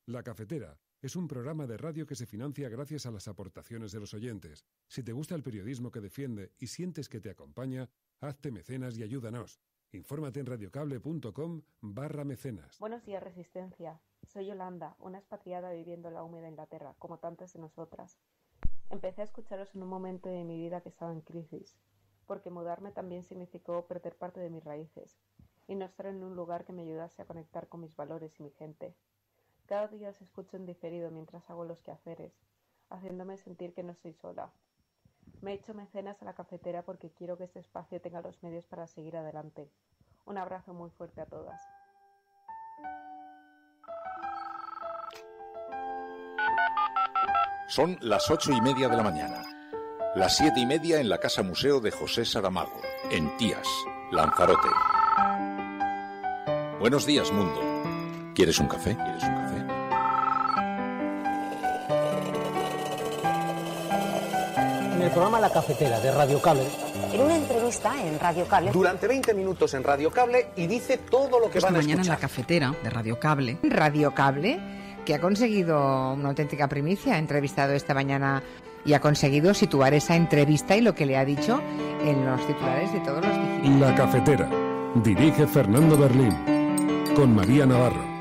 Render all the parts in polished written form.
La Cafetera es un programa de radio que se financia gracias a las aportaciones de los oyentes. Si te gusta el periodismo que defiende y sientes que te acompaña, hazte mecenas y ayúdanos. Infórmate en radiocable.com/mecenas. Buenos días, Resistencia. Soy Yolanda, una expatriada viviendo en la húmeda Inglaterra, como tantas de nosotras. Empecé a escucharos en un momento de mi vida que estaba en crisis, porque mudarme también significó perder parte de mis raíces y no estar en un lugar que me ayudase a conectar con mis valores y mi gente. Cada día os escucho en diferido mientras hago los quehaceres, haciéndome sentir que no estoy sola. Me he hecho mecenas a la cafetera porque quiero que este espacio tenga los medios para seguir adelante. Un abrazo muy fuerte a todas. Son las 8:30 de la mañana. Las 7:30 en la Casa Museo de José Saramago, en Tías, Lanzarote. Buenos días, mundo. ¿Quieres un café? En el programa La Cafetera de Radio Cable. En una entrevista en Radio Cable. Durante 20 minutos en Radio Cable y dice todo lo que van a escuchar. Esta mañana en La Cafetera de Radio Cable. Radio Cable, que ha conseguido una auténtica primicia. Ha entrevistado esta mañana y ha conseguido situar esa entrevista y lo que le ha dicho en los titulares de todos los digitales. La Cafetera. Dirige Fernando Berlín. Con María Navarro.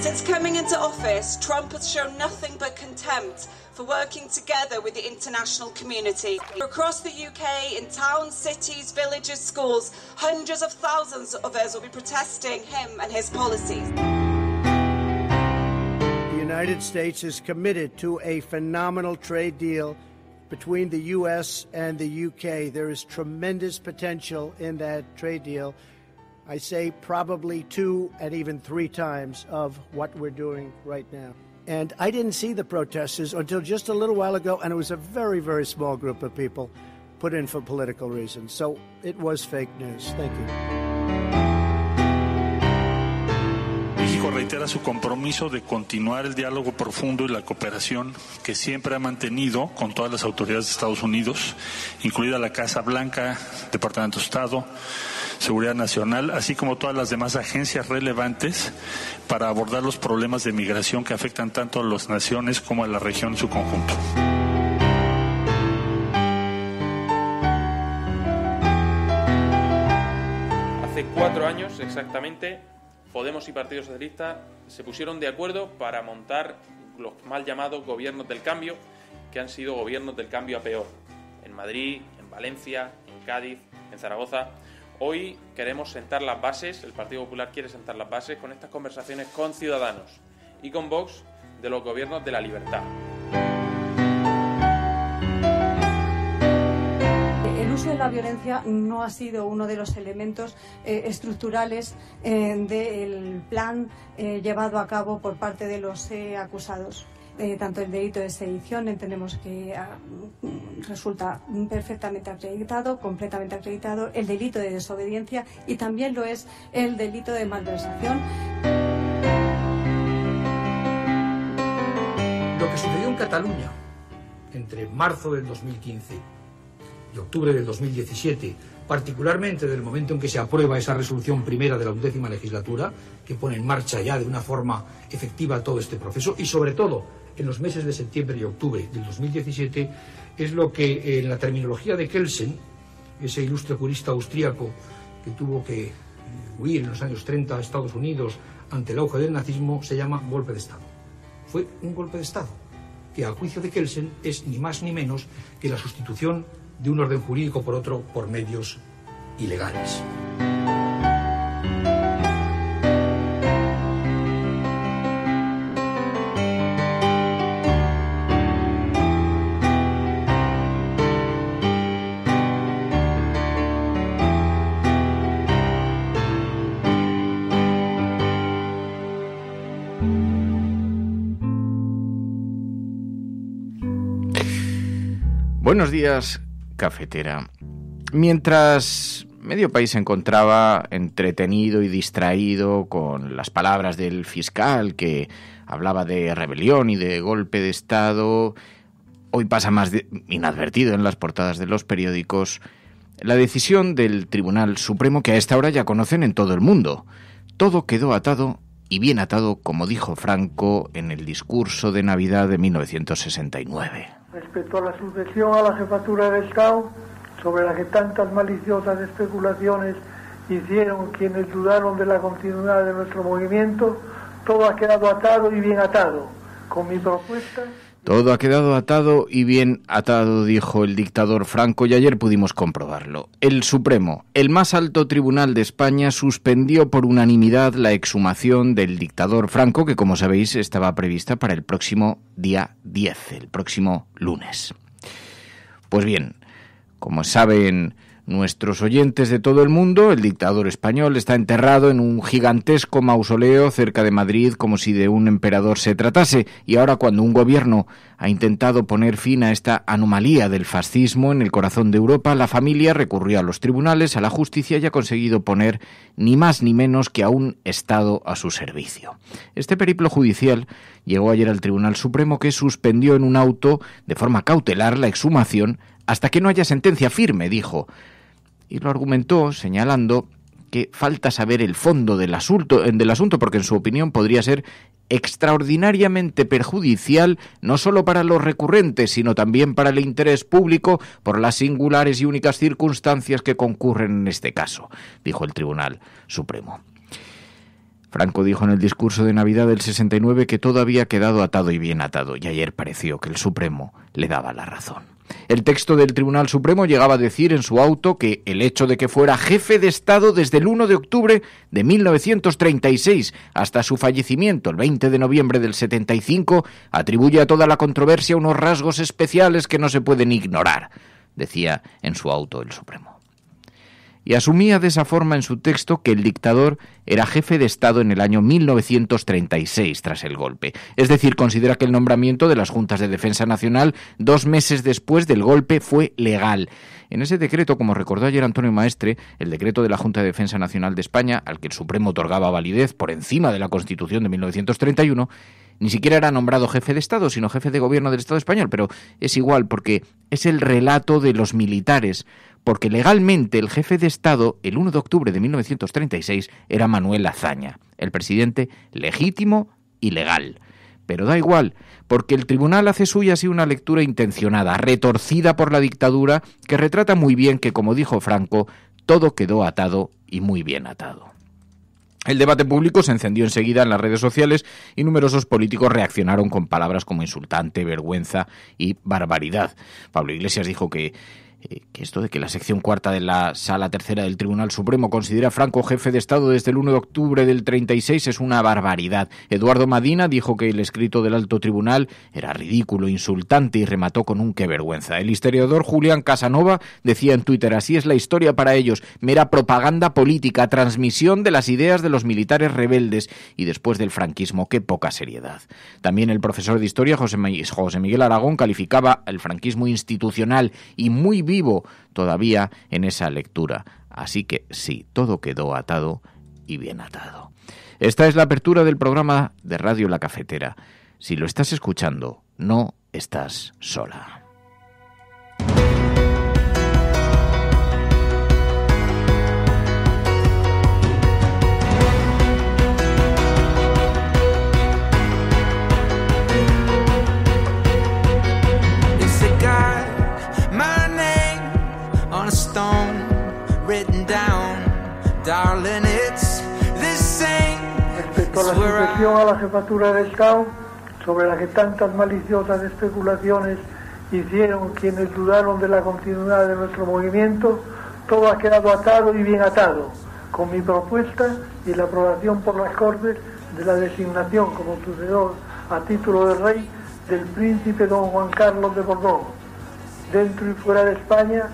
Since coming into office, Trump has shown nothing but contempt for working together with the international community. Across the UK, in towns, cities, villages, schools, hundreds of thousands of us will be protesting him and his policies. The United States is committed to a phenomenal trade deal between the U.S. and the U.K. There is tremendous potential in that trade deal. I say probably 2 and even 3 times of what we're doing right now. And I didn't see the protesters until just a little while ago, and it was a very, very small group of people put in for political reasons. So it was fake news. Thank you. México reitera su compromiso de continuar el diálogo profundo y la cooperación que siempre ha mantenido con todas las autoridades de Estados Unidos, incluida la Casa Blanca, Departamento de Estado, Seguridad Nacional, así como todas las demás agencias relevantes para abordar los problemas de migración que afectan tanto a las naciones como a la región en su conjunto. Hace 4 años exactamente, Podemos y Partido Socialista se pusieron de acuerdo para montar los mal llamados gobiernos del cambio, que han sido gobiernos del cambio a peor, en Madrid, en Valencia, en Cádiz, en Zaragoza. Hoy queremos sentar las bases, el Partido Popular quiere sentar las bases con estas conversaciones con Ciudadanos y con Vox de los gobiernos de la libertad. El uso de la violencia no ha sido uno de los elementos estructurales del plan llevado a cabo por parte de los acusados. Tanto el delito de sedición entendemos que resulta perfectamente acreditado, completamente acreditado, el delito de desobediencia y también lo es el delito de malversación. Lo que sucedió en Cataluña entre marzo del 2015 y octubre del 2017, particularmente del momento en que se aprueba esa resolución primera de la 11ª legislatura, que pone en marcha ya de una forma efectiva todo este proceso, y sobre todo en los meses de septiembre y octubre del 2017, es lo que en la terminología de Kelsen, ese ilustre jurista austríaco que tuvo que huir en los años 30 a Estados Unidos ante el auge del nazismo, se llama golpe de Estado. Fue un golpe de Estado, que a juicio de Kelsen es ni más ni menos que la sustitución de un orden jurídico por otro por medios ilegales. Buenos días, cafetera. Mientras medio país se encontraba entretenido y distraído con las palabras del fiscal que hablaba de rebelión y de golpe de Estado, hoy pasa más inadvertido en las portadas de los periódicos la decisión del Tribunal Supremo que a esta hora ya conocen en todo el mundo. todo quedó atado y bien atado, como dijo Franco en el discurso de Navidad de 1969. Respecto a la sucesión a la jefatura del Estado, sobre la que tantas maliciosas especulaciones hicieron quienes dudaron de la continuidad de nuestro movimiento, todo ha quedado atado y bien atado. Con mi propuesta... Todo ha quedado atado y bien atado, dijo el dictador Franco, y ayer pudimos comprobarlo. El Supremo, el más alto tribunal de España, suspendió por unanimidad la exhumación del dictador Franco, que, como sabéis, estaba prevista para el próximo día 10, el próximo lunes. Pues bien, como saben nuestros oyentes de todo el mundo, el dictador español está enterrado en un gigantesco mausoleo cerca de Madrid, como si de un emperador se tratase, y ahora, cuando un gobierno ha intentado poner fin a esta anomalía del fascismo en el corazón de Europa, la familia recurrió a los tribunales, a la justicia, y ha conseguido poner ni más ni menos que a un Estado a su servicio. Este periplo judicial llegó ayer al Tribunal Supremo, que suspendió en un auto de forma cautelar la exhumación hasta que no haya sentencia firme, dijo, y lo argumentó señalando que falta saber el fondo del asunto, porque en su opinión podría ser extraordinariamente perjudicial no solo para los recurrentes, sino también para el interés público por las singulares y únicas circunstancias que concurren en este caso, dijo el Tribunal Supremo. Franco dijo en el discurso de Navidad del 69 que todo había quedado atado y bien atado, y ayer pareció que el Supremo le daba la razón. El texto del Tribunal Supremo llegaba a decir en su auto que el hecho de que fuera jefe de Estado desde el 1 de octubre de 1936 hasta su fallecimiento el 20 de noviembre del 75 atribuye a toda la controversia unos rasgos especiales que no se pueden ignorar, decía en su auto el Supremo. Y asumía de esa forma en su texto que el dictador era jefe de Estado en el año 1936 tras el golpe. Es decir, considera que el nombramiento de las Juntas de Defensa Nacional 2 meses después del golpe fue legal. En ese decreto, como recordó ayer Antonio Maestre, el decreto de la Junta de Defensa Nacional de España, al que el Supremo otorgaba validez por encima de la Constitución de 1931, ni siquiera era nombrado jefe de Estado, sino jefe de gobierno del Estado español, pero es igual porque es el relato de los militares, porque legalmente el jefe de Estado, el 1 de octubre de 1936, era Manuel Azaña, el presidente legítimo y legal. Pero da igual, porque el tribunal hace suya así una lectura intencionada, retorcida por la dictadura, que retrata muy bien que, como dijo Franco, todo quedó atado y muy bien atado. El debate público se encendió enseguida en las redes sociales y numerosos políticos reaccionaron con palabras como insultante, vergüenza y barbaridad. Pablo Iglesias dijo que esto de que la sección cuarta de la Sala Tercera del Tribunal Supremo considera a Franco jefe de Estado desde el 1 de octubre del 36 es una barbaridad. Eduardo Madina dijo que el escrito del alto tribunal era ridículo, insultante y remató con un qué vergüenza. El historiador Julián Casanova decía en Twitter: así es la historia para ellos, mera propaganda política, transmisión de las ideas de los militares rebeldes, y después del franquismo, qué poca seriedad. También el profesor de historia José Miguel Aragón calificaba el franquismo institucional y muy vivo todavía en esa lectura. Así que sí, todo quedó atado y bien atado. Esta es la apertura del programa de Radio La Cafetera. Si lo estás escuchando, no estás sola. Respecto a la sucesión a la jefatura del Estado, sobre la que tantas maliciosas especulaciones hicieron quienes dudaron de la continuidad de nuestro movimiento, todo ha quedado atado y bien atado, con mi propuesta y la aprobación por las Cortes de la designación como sucesor a título de rey del príncipe don Juan Carlos de Borbón. Dentro y fuera de España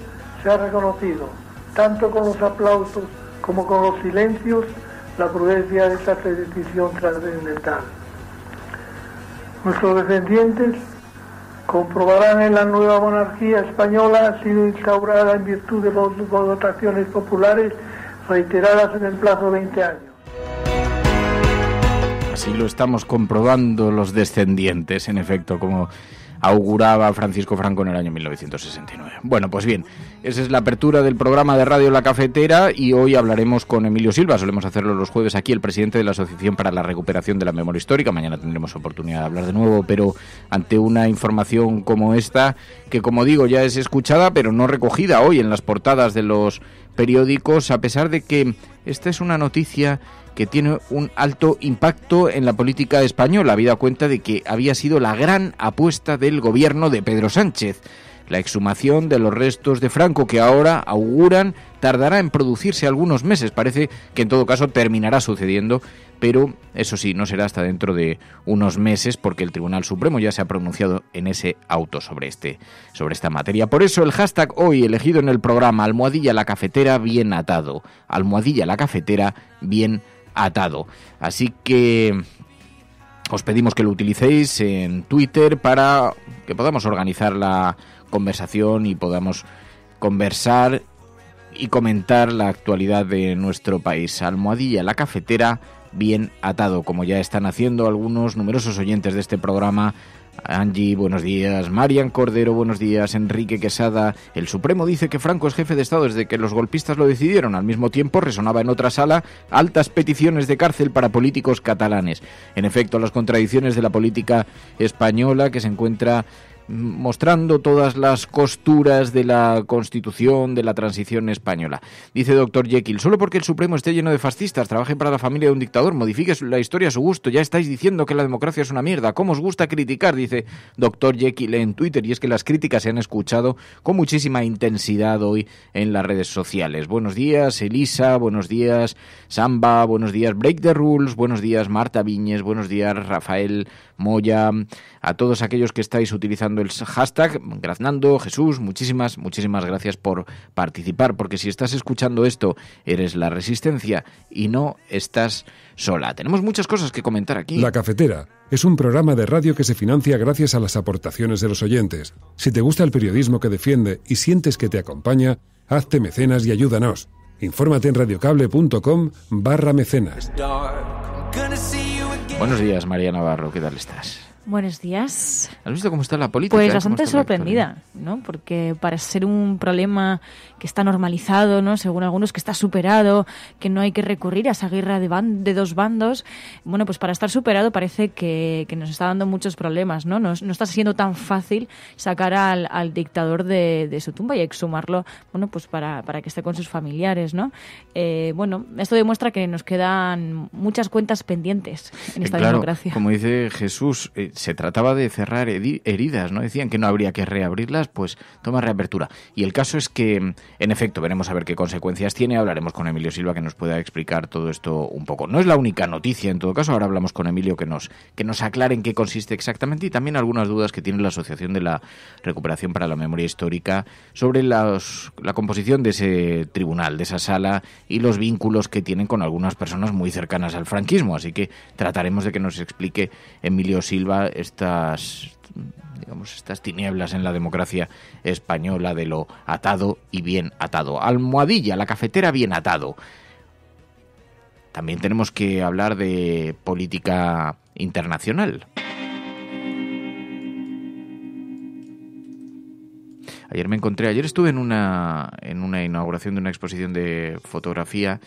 se ha reconocido, tanto con los aplausos como con los silencios, la prudencia de esta decisión trascendental. Nuestros descendientes comprobarán en la nueva monarquía española ha sido instaurada en virtud de votaciones populares reiteradas en el plazo de 20 años. Así lo estamos comprobando los descendientes, en efecto, como auguraba Francisco Franco en el año 1969. Bueno, pues bien, esa es la apertura del programa de Radio La Cafetera y hoy hablaremos con Emilio Silva. Solemos hacerlo los jueves aquí, el presidente de la Asociación para la Recuperación de la Memoria Histórica. Mañana tendremos oportunidad de hablar de nuevo, pero ante una información como esta, que como digo ya es escuchada pero no recogida hoy en las portadas de los periódicos, a pesar de que esta es una noticia que tiene un alto impacto en la política española, habida cuenta de que había sido la gran apuesta del gobierno de Pedro Sánchez. La exhumación de los restos de Franco, que ahora auguran tardará en producirse algunos meses. Parece que en todo caso terminará sucediendo, pero eso sí, no será hasta dentro de unos meses, porque el Tribunal Supremo ya se ha pronunciado en ese auto sobre esta materia. Por eso el hashtag hoy elegido en el programa, almohadilla la cafetera bien atado. Almohadilla la cafetera bien atado. Así que os pedimos que lo utilicéis en Twitter para que podamos organizar la conversación y podamos conversar y comentar la actualidad de nuestro país. Almohadilla la cafetera bien atado, como ya están haciendo algunos numerosos oyentes de este programa. Angie, buenos días. Marian Cordero, buenos días. Enrique Quesada. El Supremo dice que Franco es jefe de Estado desde que los golpistas lo decidieron. Al mismo tiempo resonaba en otra sala altas peticiones de cárcel para políticos catalanes. En efecto, las contradicciones de la política española, que se encuentra mostrando todas las costuras de la Constitución, de la transición española. Dice Dr. Jekyll, solo porque el Supremo esté lleno de fascistas, trabaje para la familia de un dictador, modifique la historia a su gusto, ya estáis diciendo que la democracia es una mierda. ¿Cómo os gusta criticar? Dice Dr. Jekyll en Twitter, y es que las críticas se han escuchado con muchísima intensidad hoy en las redes sociales. Buenos días, Elisa, buenos días, Samba, buenos días, Break the Rules, buenos días, Marta Viñes, buenos días, Rafael Moya, a todos aquellos que estáis utilizando el hashtag, Graznando, Jesús, muchísimas gracias por participar, porque si estás escuchando esto, eres la resistencia y no estás sola. Tenemos muchas cosas que comentar aquí. La Cafetera es un programa de radio que se financia gracias a las aportaciones de los oyentes. Si te gusta el periodismo que defiende y sientes que te acompaña, hazte mecenas y ayúdanos. Infórmate en radiocable.com/mecenas. Buenos días, María Navarro, ¿qué tal estás? Buenos días. ¿Has visto cómo está la política? Pues bastante sorprendida, ¿no? Porque para ser un problema que está normalizado, ¿no? Según algunos que está superado, que no hay que recurrir a esa guerra de dos bandos, bueno, pues para estar superado parece que nos está dando muchos problemas, ¿no? No está siendo tan fácil sacar al dictador de su tumba y exhumarlo, bueno, pues para que esté con sus familiares, ¿no? Bueno, esto demuestra que nos quedan muchas cuentas pendientes en esta democracia. Como dice Jesús, se trataba de cerrar heridas, ¿no? Decían que no habría que reabrirlas, pues toma reapertura. Y el caso es que, en efecto, veremos a ver qué consecuencias tiene. Hablaremos con Emilio Silva, que nos pueda explicar todo esto un poco. No es la única noticia, en todo caso. Ahora hablamos con Emilio, que nos aclare en qué consiste exactamente, y también algunas dudas que tiene la Asociación de la Recuperación para la Memoria Histórica sobre la composición de ese tribunal, de esa sala, y los vínculos que tienen con algunas personas muy cercanas al franquismo. Así que trataremos de que nos explique Emilio Silva estas tinieblas en la democracia española de lo atado y bien atado. Almohadilla, la cafetera bien atado. También tenemos que hablar de política internacional. Ayer estuve en una inauguración de una exposición de fotografía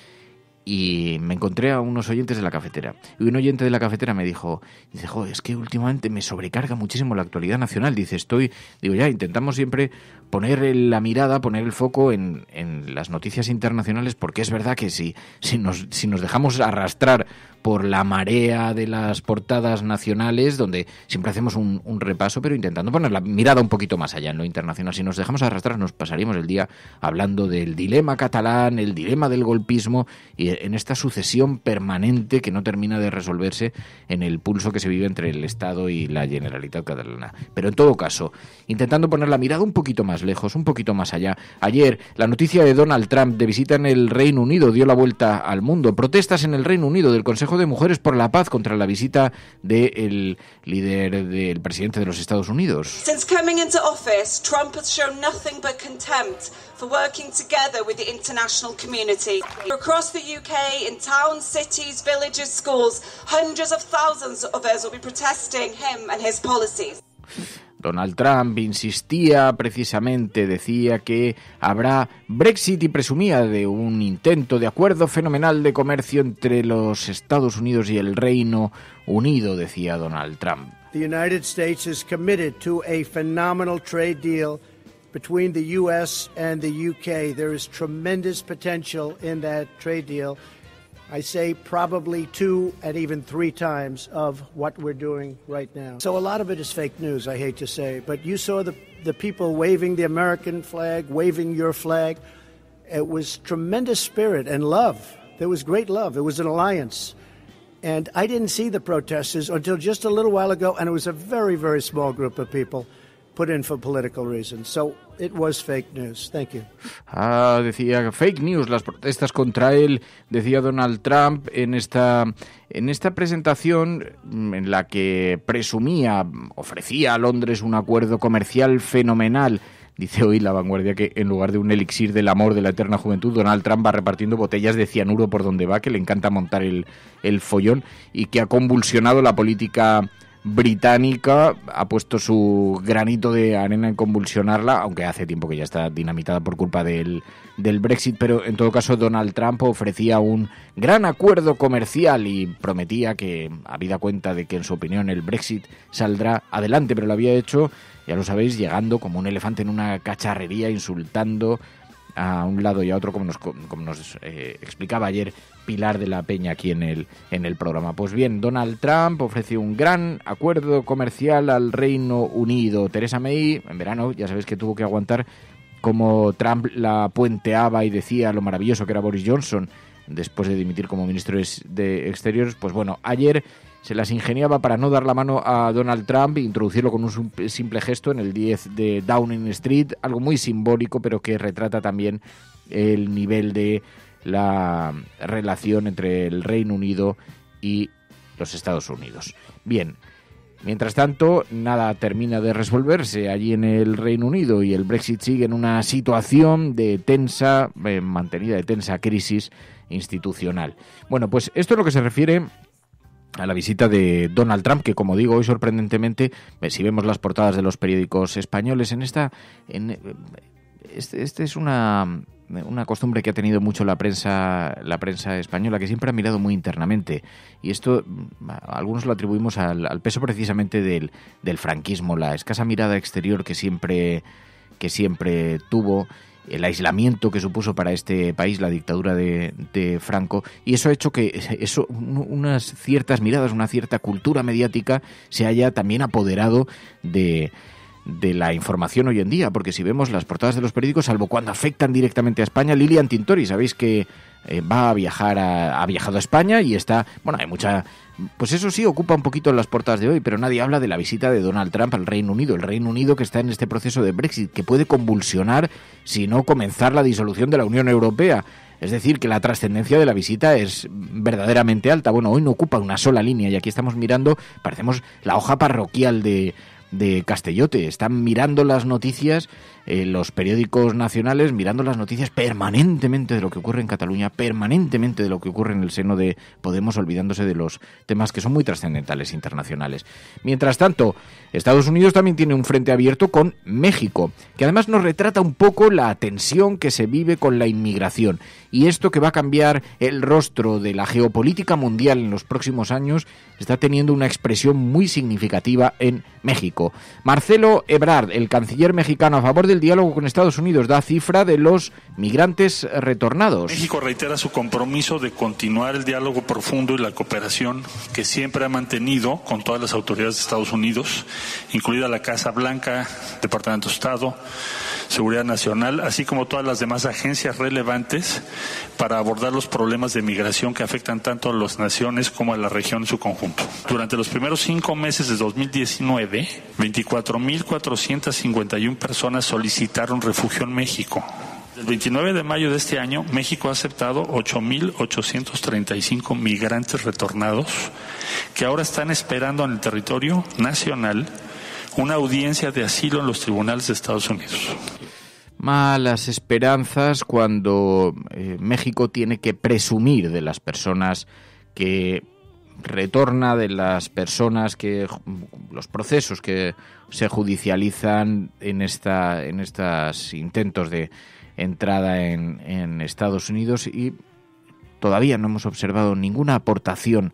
y me encontré a unos oyentes de la cafetera. Y un oyente de la cafetera me dijo, joder, es que últimamente me sobrecarga muchísimo la actualidad nacional. Intentamos siempre poner la mirada, poner el foco en las noticias internacionales, porque es verdad que si nos dejamos arrastrar por la marea de las portadas nacionales, donde siempre hacemos un repaso, pero intentando poner la mirada un poquito más allá en lo internacional. Si nos dejamos arrastrar, nos pasaríamos el día hablando del dilema catalán, el dilema del golpismo, y en esta sucesión permanente que no termina de resolverse en el pulso que se vive entre el Estado y la Generalitat catalana. Pero en todo caso, intentando poner la mirada un poquito más lejos, un poquito más allá. Ayer, la noticia de Donald Trump de visita en el Reino Unido dio la vuelta al mundo. Protestas en el Reino Unido del Consejo de Mujeres por la Paz contra la visita del líder del presidente de los Estados Unidos. Since coming into office, Trump has shown nothing but contempt for working together with the international community. Across the UK, in towns, cities, villages, schools, hundreds of thousands of us will be protesting him and his policies. Donald Trump insistía precisamente, decía que habrá Brexit y presumía de un intento de acuerdo fenomenal de comercio entre los Estados Unidos y el Reino Unido, decía Donald Trump. The United States is committed to a phenomenal trade deal between the U.S. and the U.K. There is tremendous potential in that trade deal. I say probably 2 and even 3 times of what we're doing right now. So a lot of it is fake news, I hate to say, but you saw the people waving the American flag, waving your flag. It was tremendous spirit and love. There was great love. It was an alliance. And I didn't see the protesters until just a little while ago, and it was a very, very small group of people put in for political reasons. So it was fake news. Thank you. Decía fake news, las protestas contra él, decía Donald Trump en esta presentación en la que presumía, ofrecía a Londres un acuerdo comercial fenomenal. Dice hoy La Vanguardia que en lugar de un elixir del amor de la eterna juventud, Donald Trump va repartiendo botellas de cianuro por donde va, que le encanta montar el follón y que ha convulsionado la política británica, ha puesto su granito de arena en convulsionarla, aunque hace tiempo que ya está dinamitada por culpa del Brexit, pero en todo caso Donald Trump ofrecía un gran acuerdo comercial y prometía que, habida cuenta de que en su opinión el Brexit saldrá adelante, pero lo había hecho, ya lo sabéis, llegando como un elefante en una cacharrería, insultando a un lado y a otro, como nos explicaba ayer Pilar de la Peña aquí en el programa. Pues bien, Donald Trump ofreció un gran acuerdo comercial al Reino Unido. Theresa May, en verano, ya sabéis que tuvo que aguantar como Trump la puenteaba y decía lo maravilloso que era Boris Johnson después de dimitir como ministro de Exteriores. Pues bueno, ayer se las ingeniaba para no dar la mano a Donald Trump e introducirlo con un simple gesto en el 10 de Downing Street, algo muy simbólico, pero que retrata también el nivel de la relación entre el Reino Unido y los Estados Unidos. Bien, mientras tanto, nada termina de resolverse allí en el Reino Unido y el Brexit sigue en una situación mantenida de tensa crisis institucional. Bueno, pues esto es lo que se refiere a la visita de Donald Trump, que como digo hoy sorprendentemente, si vemos las portadas de los periódicos españoles, este es una costumbre que ha tenido mucho la prensa española, que siempre ha mirado muy internamente, y esto algunos lo atribuimos al peso precisamente del franquismo, la escasa mirada exterior que siempre tuvo, el aislamiento que supuso para este país la dictadura de Franco, y eso ha hecho que unas ciertas miradas, una cierta cultura mediática se haya también apoderado de la información hoy en día, porque si vemos las portadas de los periódicos, salvo cuando afectan directamente a España, Lilian Tintori, sabéis que ha viajado a España y está, bueno, hay mucha, pues eso sí ocupa un poquito en las portadas de hoy, pero nadie habla de la visita de Donald Trump al Reino Unido, el Reino Unido que está en este proceso de Brexit, que puede convulsionar si no comenzar la disolución de la Unión Europea. Es decir, que la trascendencia de la visita es verdaderamente alta. Bueno, hoy no ocupa una sola línea y aquí estamos mirando, parecemos la hoja parroquial de Castellote. Están mirando las noticias, los periódicos nacionales, mirando las noticias permanentemente de lo que ocurre en Cataluña, permanentemente de lo que ocurre en el seno de Podemos, olvidándose de los temas que son muy trascendentales internacionales. Mientras tanto, Estados Unidos también tiene un frente abierto con México, que además nos retrata un poco la tensión que se vive con la inmigración. Y esto que va a cambiar el rostro de la geopolítica mundial en los próximos años está teniendo una expresión muy significativa en México. Marcelo Ebrard, el canciller mexicano a favor del diálogo con Estados Unidos, da cifra de los migrantes retornados. México reitera su compromiso de continuar el diálogo profundo y la cooperación que siempre ha mantenido con todas las autoridades de Estados Unidos, incluida la Casa Blanca, Departamento de Estado, Seguridad Nacional, así como todas las demás agencias relevantes para abordar los problemas de migración que afectan tanto a las naciones como a la región en su conjunto. Durante los primeros 5 meses de 2019, 24.451 personas solicitaron refugio en México. El 29 de mayo de este año, México ha aceptado 8.835 migrantes retornados que ahora están esperando en el territorio nacional una audiencia de asilo en los tribunales de Estados Unidos. Malas esperanzas cuando México tiene que presumir de las personas que retorna de las personas los procesos que se judicializan en estos intentos de entrada en Estados Unidos, y todavía no hemos observado ninguna aportación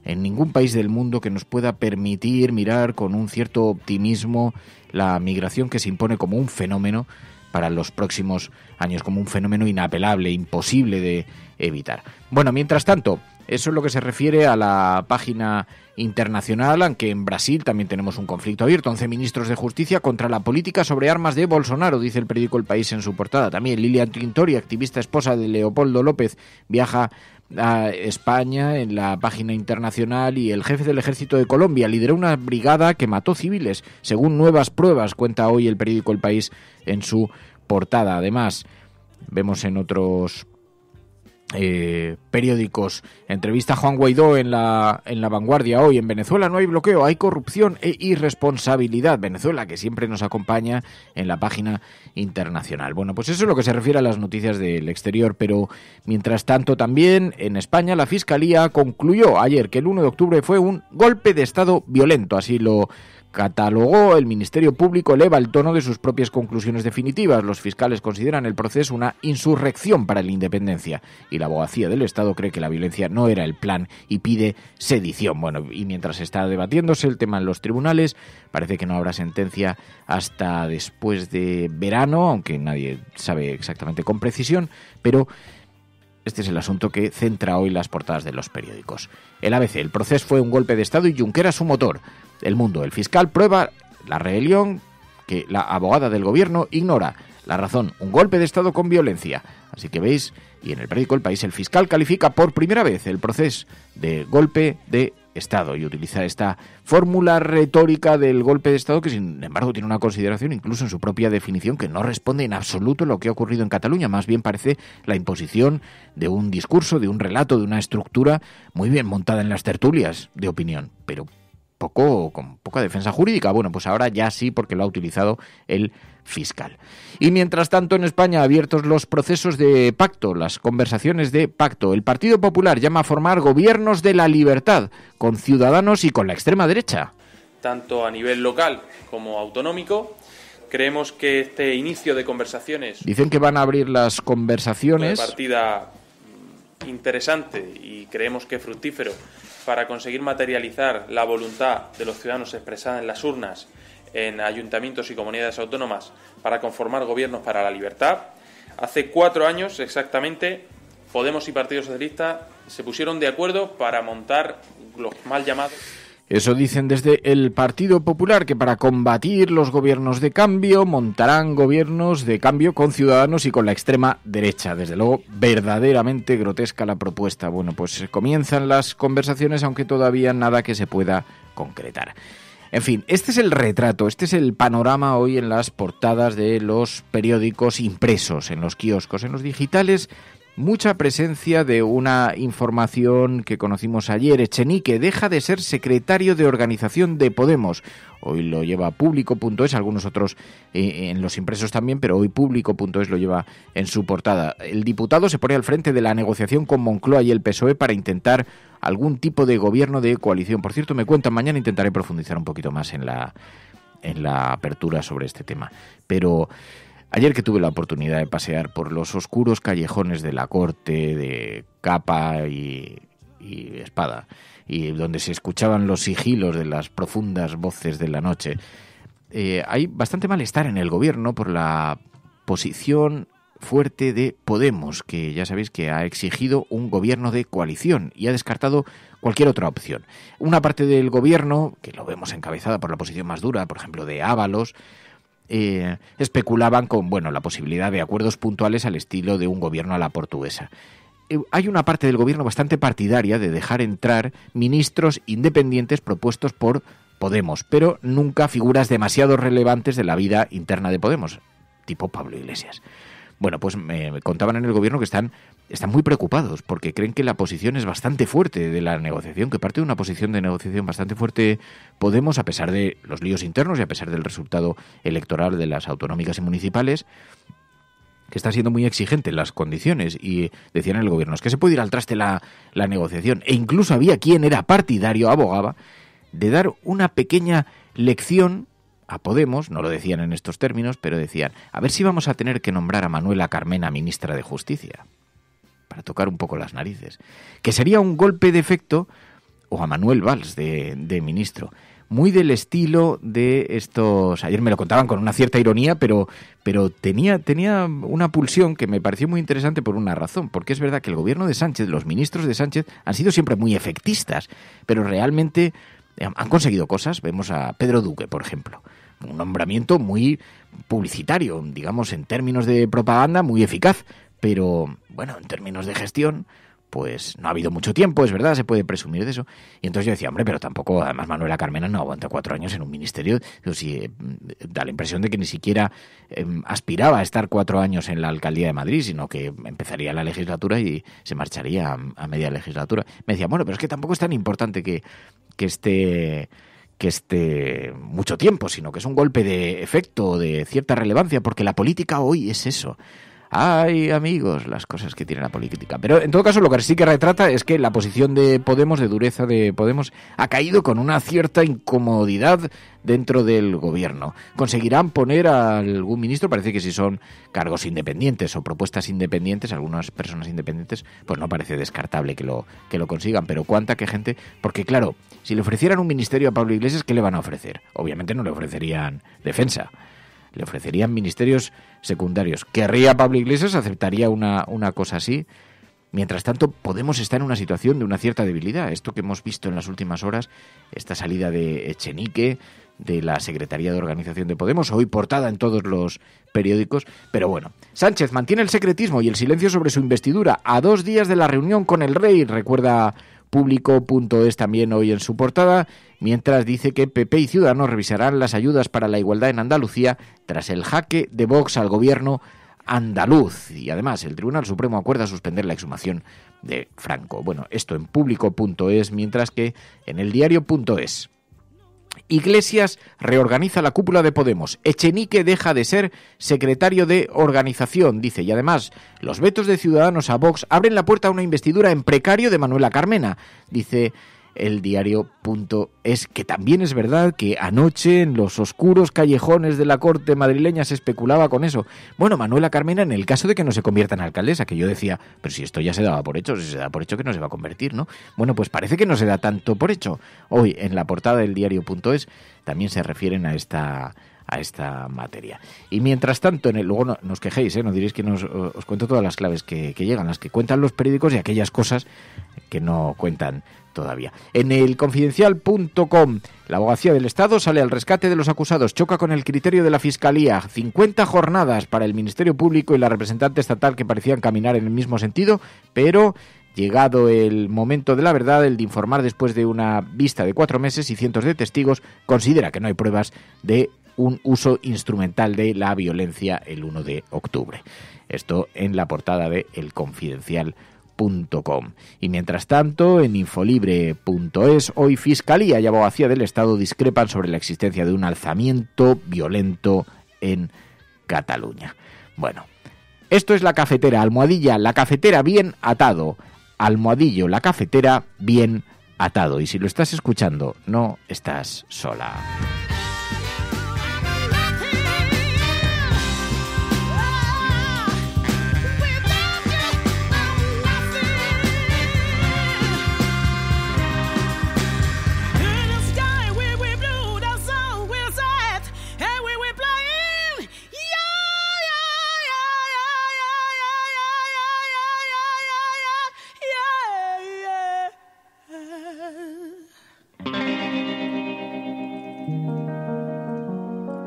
en ningún país del mundo que nos pueda permitir mirar con un cierto optimismo la migración que se impone como un fenómeno para los próximos años, como un fenómeno inapelable, imposible de evitar. Bueno, mientras tanto, eso es lo que se refiere a la página internacional, aunque en Brasil también tenemos un conflicto abierto. 11 ministros de justicia contra la política sobre armas de Bolsonaro, dice el periódico El País en su portada. También Lilian Tintori, activista esposa de Leopoldo López, viaja a España en la página internacional, y el jefe del ejército de Colombia lideró una brigada que mató civiles, según nuevas pruebas, cuenta hoy el periódico El País en su portada. Además, vemos en otros periódicos, entrevista a Juan Guaidó en la Vanguardia hoy. En Venezuela no hay bloqueo, hay corrupción e irresponsabilidad. Venezuela, que siempre nos acompaña en la página internacional. Bueno, pues eso es lo que se refiere a las noticias del exterior, pero mientras tanto también en España la Fiscalía concluyó ayer que el 1 de octubre fue un golpe de Estado violento, así lo catalogó el Ministerio Público, eleva el tono de sus propias conclusiones definitivas. Los fiscales consideran el proceso una insurrección para la independencia, y la abogacía del Estado cree que la violencia no era el plan y pide sedición. Bueno, y mientras está debatiéndose el tema en los tribunales, parece que no habrá sentencia hasta después de verano, aunque nadie sabe exactamente con precisión, pero este es el asunto que centra hoy las portadas de los periódicos. El ABC, el proceso fue un golpe de Estado y Junqueras su motor. El Mundo, el fiscal prueba la rebelión que la abogada del gobierno ignora. La Razón, un golpe de Estado con violencia. Así que veis, y en el periódico El País, el fiscal califica por primera vez el proceso de golpe de Estado y utiliza esta fórmula retórica del golpe de Estado que, sin embargo, tiene una consideración incluso en su propia definición que no responde en absoluto a lo que ha ocurrido en Cataluña. Más bien parece la imposición de un discurso, de un relato, de una estructura muy bien montada en las tertulias de opinión, pero con poca defensa jurídica. Bueno, pues ahora ya sí, porque lo ha utilizado el fiscal. Y mientras tanto, en España, abiertos los procesos de pacto, las conversaciones de pacto. El Partido Popular llama a formar gobiernos de la libertad con Ciudadanos y con la extrema derecha. Tanto a nivel local como autonómico, creemos que este inicio de conversaciones... Dicen que van a abrir las conversaciones... ...de partida interesante y creemos que fructífero para conseguir materializar la voluntad de los ciudadanos expresada en las urnas, en ayuntamientos y comunidades autónomas, para conformar gobiernos para la libertad. Hace 4 años exactamente, Podemos y Partido Socialista se pusieron de acuerdo para montar los mal llamados... Eso dicen desde el Partido Popular, que para combatir los gobiernos de cambio montarán gobiernos de cambio con Ciudadanos y con la extrema derecha. Desde luego, verdaderamente grotesca la propuesta. Bueno, pues comienzan las conversaciones, aunque todavía nada que se pueda concretar. En fin, este es el retrato, este es el panorama hoy en las portadas de los periódicos impresos, en los kioscos, en los digitales. Mucha presencia de una información que conocimos ayer. Echenique deja de ser secretario de organización de Podemos. Hoy lo lleva Público.es, algunos otros en los impresos también, pero hoy Público.es lo lleva en su portada. El diputado se pone al frente de la negociación con Moncloa y el PSOE para intentar algún tipo de gobierno de coalición. Por cierto, me cuentan, mañana intentaré profundizar un poquito más en la apertura sobre este tema. Pero... ayer que tuve la oportunidad de pasear por los oscuros callejones de la corte de capa y espada, y donde se escuchaban los sigilos de las profundas voces de la noche, hay bastante malestar en el gobierno por la posición fuerte de Podemos, que ya sabéis que ha exigido un gobierno de coalición y ha descartado cualquier otra opción. Una parte del gobierno, que lo vemos encabezada por la posición más dura, por ejemplo, de Ábalos, especulaban con la posibilidad de acuerdos puntuales al estilo de un gobierno a la portuguesa. Hay una parte del gobierno bastante partidaria de dejar entrar ministros independientes propuestos por Podemos, pero nunca figuras demasiado relevantes de la vida interna de Podemos, tipo Pablo Iglesias. Bueno, pues me contaban en el gobierno que están muy preocupados porque creen que la posición es bastante fuerte de la negociación, que parte de una posición de negociación bastante fuerte Podemos, a pesar de los líos internos y a pesar del resultado electoral de las autonómicas y municipales. que está siendo muy exigente en las condiciones, y decían en el gobierno, es que se puede ir al traste la negociación, e incluso había quien era partidario, abogaba, de dar una pequeña lección a Podemos, no lo decían en estos términos, pero decían, a ver si vamos a tener que nombrar a Manuela Carmena ministra de Justicia, para tocar un poco las narices, que sería un golpe de efecto, o a Manuel Valls de ministro, muy del estilo de estos, ayer me lo contaban con una cierta ironía, pero tenía una pulsión que me pareció muy interesante por una razón, porque es verdad que el gobierno de Sánchez, los ministros de Sánchez, han sido siempre muy efectistas, pero realmente han conseguido cosas. Vemos a Pedro Duque, por ejemplo, un nombramiento muy publicitario, digamos, en términos de propaganda, muy eficaz, pero bueno, en términos de gestión, pues no ha habido mucho tiempo, es verdad, se puede presumir de eso. Y entonces yo decía, hombre, pero tampoco, además Manuela Carmena no aguanta 4 años en un ministerio. Da la impresión de que ni siquiera aspiraba a estar 4 años en la alcaldía de Madrid, sino que empezaría la legislatura y se marcharía a media legislatura. Me decía, bueno, pero es que tampoco es tan importante que esté mucho tiempo, sino que es un golpe de efecto, de cierta relevancia, porque la política hoy es eso. Ay, amigos, las cosas que tiene la política. Pero en todo caso lo que sí que retrata es que la posición de Podemos, de dureza de Podemos, ha caído con una cierta incomodidad dentro del gobierno. ¿Conseguirán poner a algún ministro? Parece que si son cargos independientes o propuestas independientes, algunas personas independientes, pues no parece descartable que lo consigan. Pero cuánta que gente... Porque claro, si le ofrecieran un ministerio a Pablo Iglesias, ¿qué le van a ofrecer? Obviamente no le ofrecerían defensa. Le ofrecerían ministerios secundarios. ¿Querría Pablo Iglesias? ¿Aceptaría una cosa así? Mientras tanto, Podemos está en una situación de una cierta debilidad. Esto que hemos visto en las últimas horas, esta salida de Echenique, de la Secretaría de Organización de Podemos, hoy portada en todos los periódicos. Pero bueno, Sánchez mantiene el secretismo y el silencio sobre su investidura a 2 días de la reunión con el rey, recuerda Público.es también hoy en su portada, mientras dice que PP y Ciudadanos revisarán las ayudas para la igualdad en Andalucía tras el jaque de Vox al gobierno andaluz. Y además el Tribunal Supremo acuerda suspender la exhumación de Franco. Bueno, esto en Público.es, mientras que en el Diario.es. Iglesias reorganiza la cúpula de Podemos. Echenique deja de ser secretario de organización, dice. Y además, los vetos de Ciudadanos a Vox abren la puerta a una investidura en precario de Manuela Carmena, dice el Diario.es, que también es verdad que anoche en los oscuros callejones de la corte madrileña se especulaba con eso. Bueno, Manuela Carmena, en el caso de que no se convierta en alcaldesa, que yo decía, pero si esto ya se daba por hecho, si se da por hecho que no se va a convertir, ¿no? Bueno, pues parece que no se da tanto por hecho. Hoy, en la portada del Diario.es, también se refieren a esta materia. Y mientras tanto, luego no os quejéis, no diréis que os cuento todas las claves que llegan, las que cuentan los periódicos y aquellas cosas que no cuentan todavía. En el Confidencial.com, la Abogacía del Estado sale al rescate de los acusados, choca con el criterio de la Fiscalía, 50 jornadas para el Ministerio Público y la representante estatal que parecían caminar en el mismo sentido, pero llegado el momento de la verdad, el de informar después de una vista de 4 meses y cientos de testigos, considera que no hay pruebas de un uso instrumental de la violencia el 1 de octubre. Esto en la portada de El Confidencial.com. Y mientras tanto, en Infolibre.es, hoy Fiscalía y Abogacía del Estado discrepan sobre la existencia de un alzamiento violento en Cataluña. Bueno, esto es La Cafetera, almohadilla, La Cafetera bien atado, almohadillo, La Cafetera bien atado. Y si lo estás escuchando, no estás sola.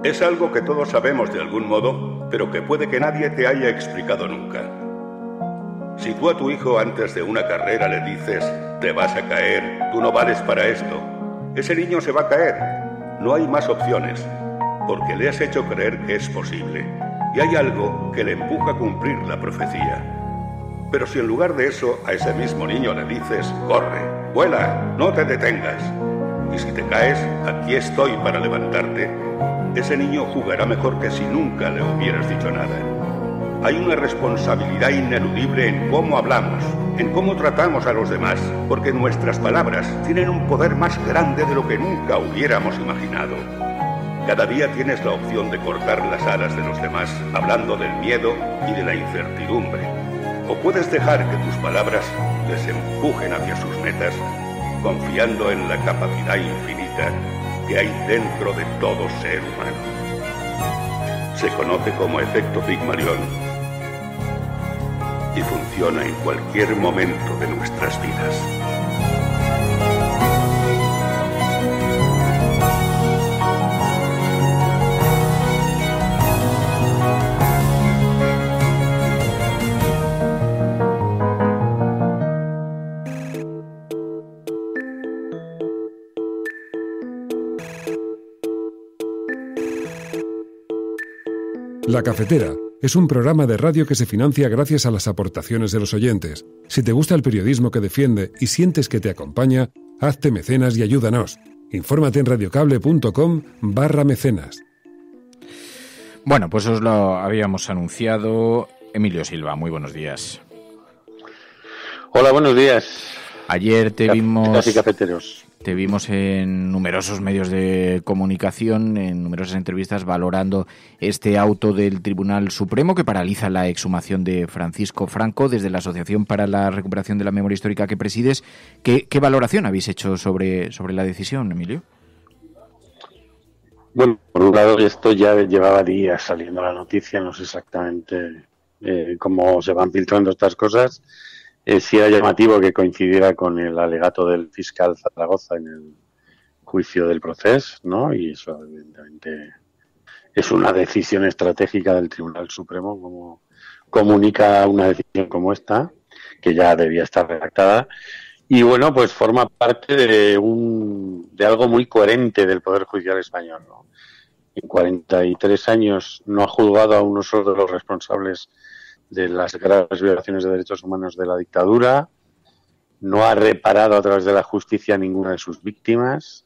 Es algo que todos sabemos de algún modo, pero que puede que nadie te haya explicado nunca. Si tú a tu hijo antes de una carrera le dices, te vas a caer, tú no vales para esto, ese niño se va a caer. No hay más opciones, porque le has hecho creer que es posible. Y hay algo que le empuja a cumplir la profecía. Pero si en lugar de eso a ese mismo niño le dices, corre, vuela, no te detengas, y si te caes, aquí estoy para levantarte, ese niño jugará mejor que si nunca le hubieras dicho nada. hay una responsabilidad ineludible en cómo hablamos, en cómo tratamos a los demás, porque nuestras palabras tienen un poder más grande de lo que nunca hubiéramos imaginado. Cada día tienes la opción de cortar las alas de los demás, hablando del miedo y de la incertidumbre. O puedes dejar que tus palabras les empujen hacia sus metas, confiando en la capacidad infinita que hay dentro de todo ser humano. Se conoce como efecto Pigmalión y funciona en cualquier momento de nuestras vidas. La Cafetera es un programa de radio que se financia gracias a las aportaciones de los oyentes. Si te gusta el periodismo que defiende y sientes que te acompaña, hazte mecenas y ayúdanos. Infórmate en radiocable.com/mecenas. Bueno, pues os lo habíamos anunciado. Emilio Silva, muy buenos días. Hola, buenos días. Ayer te vimos... y cafeteros. Te vimos en numerosos medios de comunicación, en numerosas entrevistas, valorando este auto del Tribunal Supremo que paraliza la exhumación de Francisco Franco. Desde la Asociación para la Recuperación de la Memoria Histórica que presides, ¿qué valoración habéis hecho sobre la decisión, Emilio? Bueno, por un lado, esto ya llevaba días saliendo la noticia, no sé exactamente cómo se van filtrando estas cosas. Sí era llamativo que coincidiera con el alegato del fiscal Zaragoza en el juicio del proceso, ¿no? Y eso, evidentemente, es una decisión estratégica del Tribunal Supremo, como comunica una decisión como esta, que ya debía estar redactada. Y bueno, pues forma parte de algo muy coherente del Poder Judicial español, ¿no? En 43 años no ha juzgado a uno solo de los responsables de las graves violaciones de derechos humanos de la dictadura, no ha reparado a través de la justicia a ninguna de sus víctimas,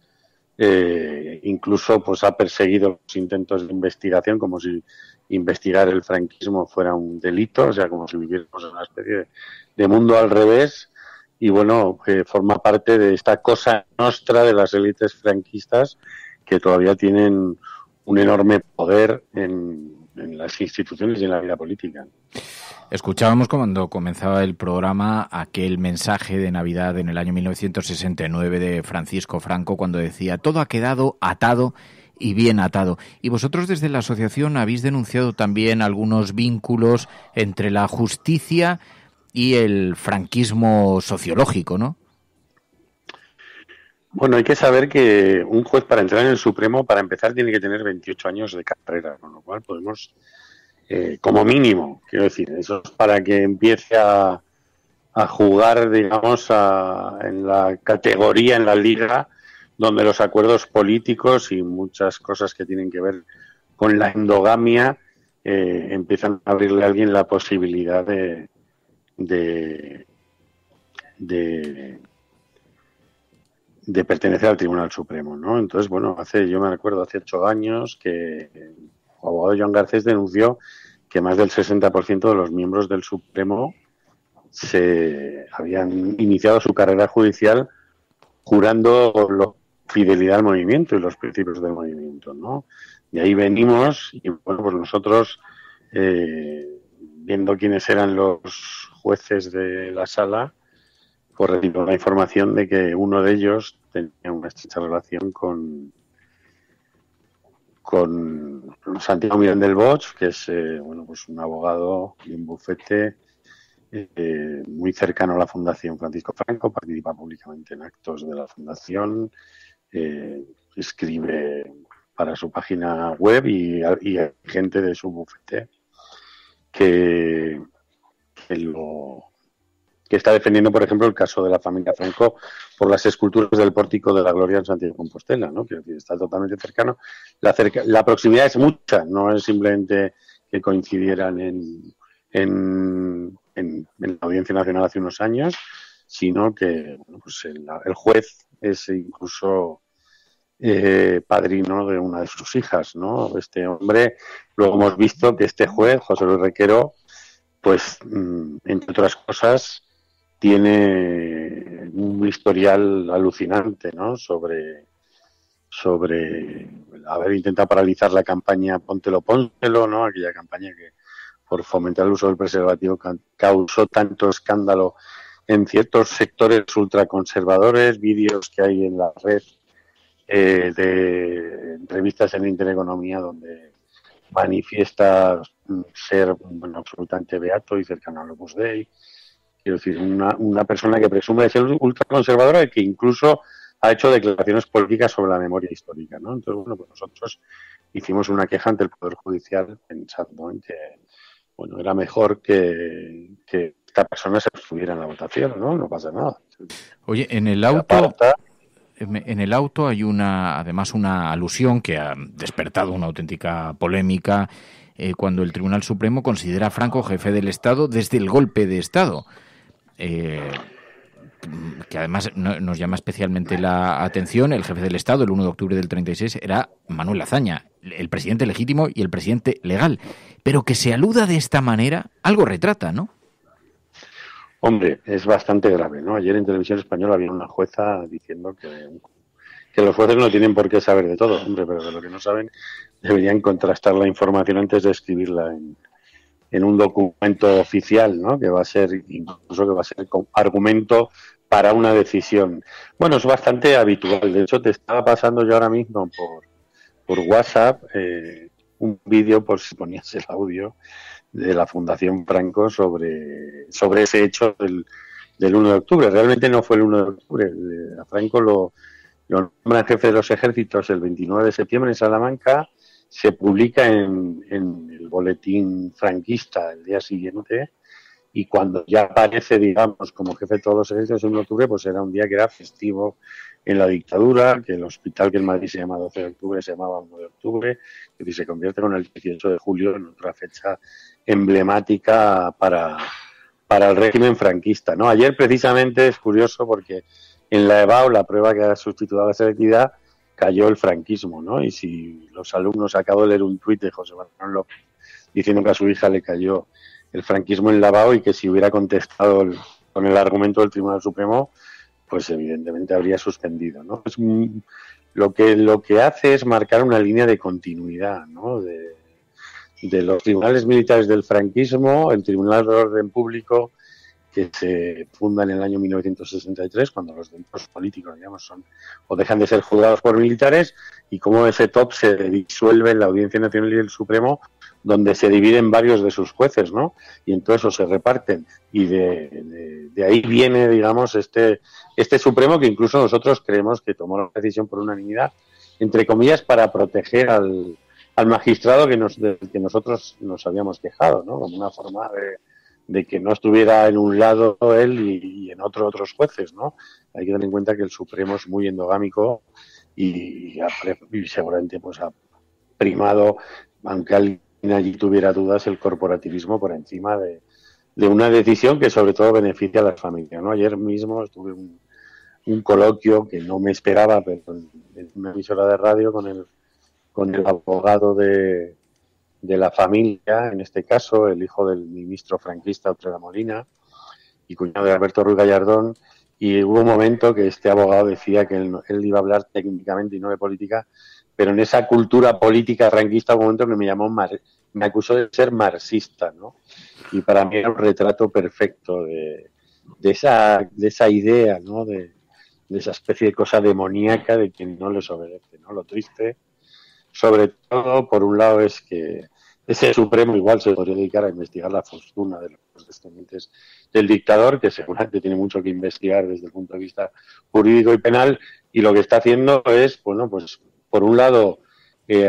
incluso pues ha perseguido los intentos de investigación como si investigar el franquismo fuera un delito, o sea, como si viviéramos en una especie de mundo al revés, y bueno, forma parte de esta cosa nostra de las élites franquistas que todavía tienen un enorme poder en las instituciones y en la vida política. Escuchábamos cuando comenzaba el programa aquel mensaje de Navidad en el año 1969 de Francisco Franco, cuando decía: todo ha quedado atado y bien atado. Y vosotros desde la asociación habéis denunciado también algunos vínculos entre la justicia y el franquismo sociológico, ¿no? Bueno, hay que saber que un juez para entrar en el Supremo, para empezar, tiene que tener 28 años de carrera, con lo cual podemos, como mínimo, quiero decir, eso es para que empiece a jugar, digamos, en la categoría, en la liga, donde los acuerdos políticos y muchas cosas que tienen que ver con la endogamia empiezan a abrirle a alguien la posibilidad de pertenecer al Tribunal Supremo, ¿no? Entonces, bueno, yo me recuerdo hace 8 años que el abogado Joan Garcés denunció que más del 60% de los miembros del Supremo se habían iniciado su carrera judicial jurando fidelidad al movimiento y los principios del movimiento, ¿no? Y ahí venimos, y bueno, pues nosotros, viendo quiénes eran los jueces de la sala, pues recibimos la información de que uno de ellos tenía una estrecha relación con Santiago Mirán del Bosch, que es pues un abogado y un bufete muy cercano a la Fundación Francisco Franco, participa públicamente en actos de la Fundación, escribe para su página web y hay gente de su bufete que está defendiendo, por ejemplo, el caso de la familia Franco por las esculturas del Pórtico de la Gloria en Santiago de Compostela, ¿no? Que está totalmente cercano. La proximidad es mucha, no es simplemente que coincidieran en la Audiencia Nacional hace unos años, sino que bueno, pues el juez es incluso padrino de una de sus hijas, ¿no? Este hombre, luego hemos visto que este juez, José Luis Requero, pues, entre otras cosas, tiene un historial alucinante, ¿no? Sobre haber intentado paralizar la campaña Póntelo, Póntelo, ¿no? Aquella campaña que, por fomentar el uso del preservativo, causó tanto escándalo en ciertos sectores ultraconservadores, vídeos que hay en la red de entrevistas en Intereconomía donde manifiesta ser absolutamente beato y cercano al Opus Dei. Quiero decir, una persona que presume de ser ultraconservadora y que incluso ha hecho declaraciones políticas sobre la memoria histórica, ¿no? Entonces, bueno, pues nosotros hicimos una queja ante el Poder Judicial pensando en que, bueno, era mejor que esta persona se abstuviera en la votación, ¿no? No pasa nada. Oye, en el auto hay además una alusión que ha despertado una auténtica polémica cuando el Tribunal Supremo considera a Franco jefe del Estado desde el golpe de Estado. Que además nos llama especialmente la atención. El jefe del Estado, el 1 de octubre del 36, era Manuel Azaña, el presidente legítimo y el presidente legal. Pero que se aluda de esta manera, algo retrata, ¿no? Hombre, es bastante grave, ¿no? Ayer en Televisión Española había una jueza diciendo que los jueces no tienen por qué saber de todo, hombre, pero de lo que no saben deberían contrastar la información antes de escribirla en un documento oficial, ¿no? Que va a ser argumento para una decisión. Bueno, es bastante habitual. De hecho, te estaba pasando yo ahora mismo por WhatsApp un vídeo, por si ponías el audio, de la Fundación Franco sobre ese hecho del 1 de octubre. Realmente no fue el 1 de octubre. A Franco lo nombran jefe de los ejércitos el 29 de septiembre en Salamanca. Se publica en el boletín franquista el día siguiente, y cuando ya aparece, digamos, como jefe de todos los ejércitos el 1 de octubre, pues era un día que era festivo en la dictadura, que el hospital que en Madrid se llama 12 de octubre se llamaba 1 de octubre, y se convierte con el 18 de julio en otra fecha emblemática para el régimen franquista, ¿no? Ayer precisamente es curioso porque en la EBAU, la prueba que ha sustituido a la selectividad, cayó el franquismo, ¿no? Y si los alumnos, acabo de leer un tuit de José Manuel López diciendo que a su hija le cayó el franquismo en la EBAU y que si hubiera contestado con el argumento del Tribunal Supremo, pues evidentemente habría suspendido, ¿no? Lo que hace es marcar una línea de continuidad, ¿no? De los tribunales militares del franquismo, el Tribunal de Orden Público, que se funda en el año 1963, cuando los delitos políticos, digamos, son o dejan de ser juzgados por militares, y cómo ese top se disuelve en la Audiencia Nacional y el Supremo, donde se dividen varios de sus jueces, ¿no? Y entonces eso se reparten, y de ahí viene, digamos, este Supremo, que incluso nosotros creemos que tomó la decisión por unanimidad, entre comillas, para proteger al magistrado del que nosotros nos habíamos quejado, ¿no? Como una forma de que no estuviera en un lado él y en otros jueces, ¿no? Hay que tener en cuenta que el Supremo es muy endogámico y seguramente pues ha primado, aunque alguien allí tuviera dudas, el corporativismo por encima de una decisión que sobre todo beneficia a las familias, ¿no? Ayer mismo estuve un coloquio que no me esperaba, pero en una emisora de radio con el abogado de la familia, en este caso el hijo del ministro franquista Utrera Molina y cuñado de Alberto Ruiz Gallardón, y hubo un momento que este abogado decía que él iba a hablar técnicamente y no de política, pero en esa cultura política franquista hubo un momento que me acusó de ser marxista, ¿no? Y para mí era un retrato perfecto de esa idea, ¿no? De esa especie de cosa demoníaca de quien no les obedece, ¿no? Lo triste, sobre todo, por un lado, es que ese Supremo igual se podría dedicar a investigar la fortuna de los descendientes del dictador, que seguramente tiene mucho que investigar desde el punto de vista jurídico y penal, y lo que está haciendo es, bueno, pues por un lado,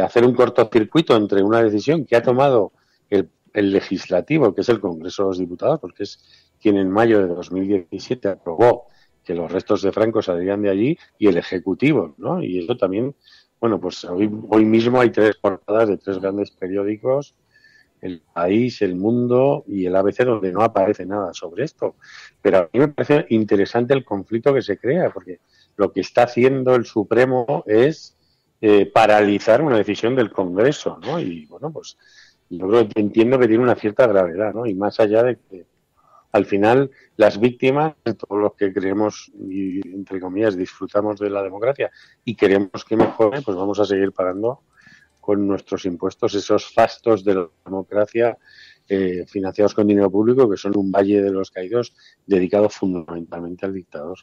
hacer un cortocircuito entre una decisión que ha tomado el legislativo, que es el Congreso de los Diputados, porque es quien en mayo de 2017 aprobó que los restos de Franco salieran de allí, y el Ejecutivo, ¿no? Y eso también, bueno, pues hoy mismo hay 3 portadas de 3 grandes periódicos, El País, El Mundo y el ABC, donde no aparece nada sobre esto. Pero a mí me parece interesante el conflicto que se crea, porque lo que está haciendo el Supremo es paralizar una decisión del Congreso, ¿no? Y bueno, pues yo creo que entiendo que tiene una cierta gravedad, ¿no? Y más allá de que al final las víctimas, todos los que creemos y, entre comillas, disfrutamos de la democracia y queremos que mejore, pues vamos a seguir pagando con nuestros impuestos esos fastos de la democracia financiados con dinero público, que son un valle de los caídos dedicado fundamentalmente al dictador.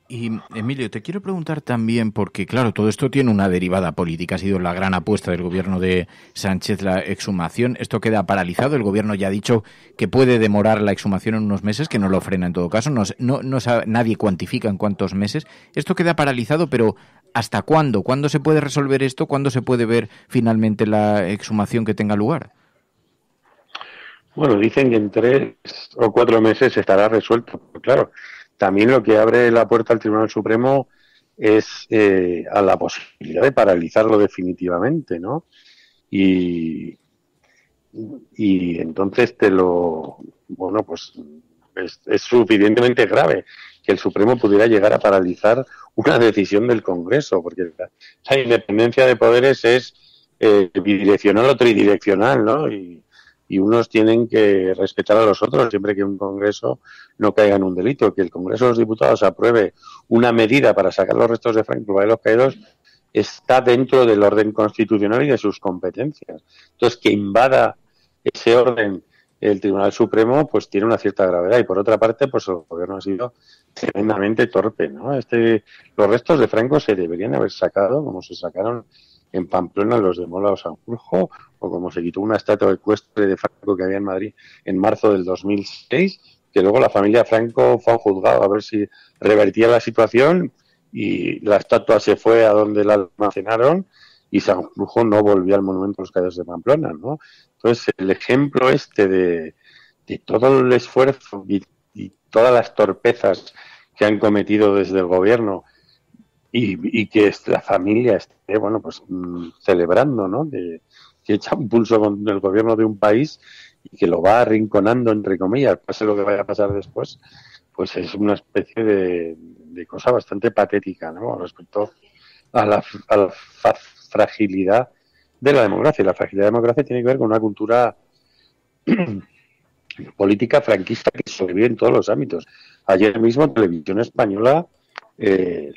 Y, Emilio, te quiero preguntar también, porque claro, todo esto tiene una derivada política, ha sido la gran apuesta del gobierno de Sánchez, la exhumación. Esto queda paralizado, el gobierno ya ha dicho que puede demorar la exhumación en unos meses, que no lo frena en todo caso, nadie cuantifica en cuántos meses. Esto queda paralizado, pero ¿hasta cuándo? ¿Cuándo se puede resolver esto? ¿Cuándo se puede ver finalmente la exhumación que tenga lugar? Bueno, dicen que en 3 o 4 meses estará resuelto, pero claro. También lo que abre la puerta al Tribunal Supremo es a la posibilidad de paralizarlo definitivamente, ¿no? Y entonces pues es suficientemente grave que el Supremo pudiera llegar a paralizar una decisión del Congreso, porque la independencia de poderes es bidireccional o tridireccional, ¿no? Y unos tienen que respetar a los otros siempre que un Congreso no caiga en un delito. Que el Congreso de los Diputados apruebe una medida para sacar los restos de Franco de los caídos está dentro del orden constitucional y de sus competencias. Entonces, que invada ese orden el Tribunal Supremo, pues tiene una cierta gravedad. Y por otra parte, pues el Gobierno ha sido tremendamente torpe, ¿no? Los restos de Franco se deberían haber sacado, como se sacaron en Pamplona los de Mola o Sanjurjo, o como se quitó una estatua ecuestre de Franco que había en Madrid en marzo del 2006, que luego la familia Franco fue a un juzgado a ver si revertía la situación y la estatua se fue a donde la almacenaron y Sanjurjo no volvió al monumento a los caídos de Pamplona, ¿no? Entonces, el ejemplo de todo el esfuerzo y todas las torpezas que han cometido desde el gobierno y que la familia esté, pues celebrando, ¿no? Que echa un pulso con el gobierno de un país y que lo va arrinconando, entre comillas, pase lo que vaya a pasar después, pues es una especie de cosa bastante patética, ¿no? Respecto a la fragilidad de la democracia. Y la fragilidad de la democracia tiene que ver con una cultura política franquista que sobrevive en todos los ámbitos. Ayer mismo Televisión Española le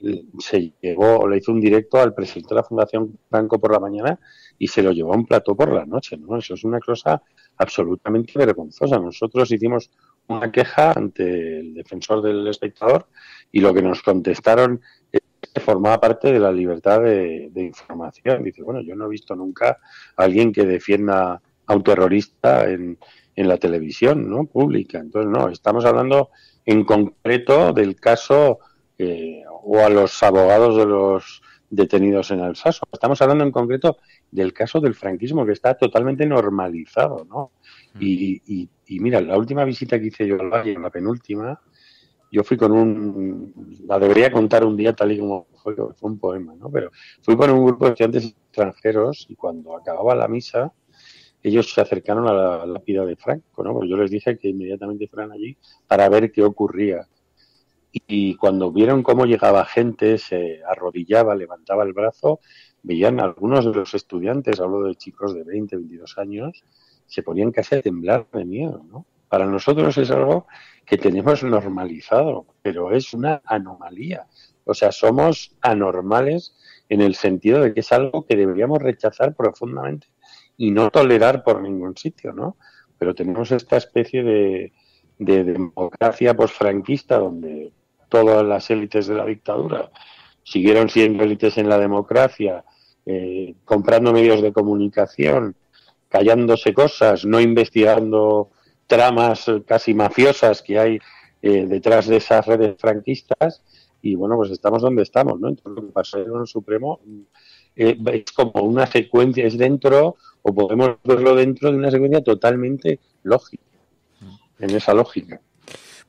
hizo un directo al presidente de la Fundación Franco por la mañana y se lo llevó a un plató por la noche, ¿no? Eso es una cosa absolutamente vergonzosa. Nosotros hicimos una queja ante el defensor del espectador y lo que nos contestaron es que formaba parte de la libertad de información. Dice, yo no he visto nunca a alguien que defienda a un terrorista en la televisión, ¿no? Pública. Entonces, no, estamos hablando en concreto del caso o a los abogados de los detenidos en Alsace. Estamos hablando en concreto del caso del franquismo, que está totalmente normalizado, ¿no? Y mira, la última visita que hice yo al Valle, la penúltima, yo fui la debería contar un día tal y como fue un poema, ¿no? Pero fui con un grupo de estudiantes extranjeros y cuando acababa la misa, ellos se acercaron a la lápida de Franco, ¿no? Porque yo les dije que inmediatamente fueran allí para ver qué ocurría. Y cuando vieron cómo llegaba gente, se arrodillaba, levantaba el brazo, veían a algunos de los estudiantes, hablo de chicos de 20, 22 años, se ponían casi a temblar de miedo, ¿no? Para nosotros es algo que tenemos normalizado, pero es una anomalía. O sea, somos anormales en el sentido de que es algo que deberíamos rechazar profundamente y no tolerar por ningún sitio, ¿no? Pero tenemos esta especie de democracia posfranquista donde todas las élites de la dictadura siguieron siendo élites en la democracia, comprando medios de comunicación, callándose cosas, no investigando tramas casi mafiosas que hay detrás de esas redes franquistas y pues estamos donde estamos, ¿no? Entonces lo que pasa en el Supremo es como una secuencia, es dentro o podemos verlo dentro de una secuencia totalmente lógica, en esa lógica.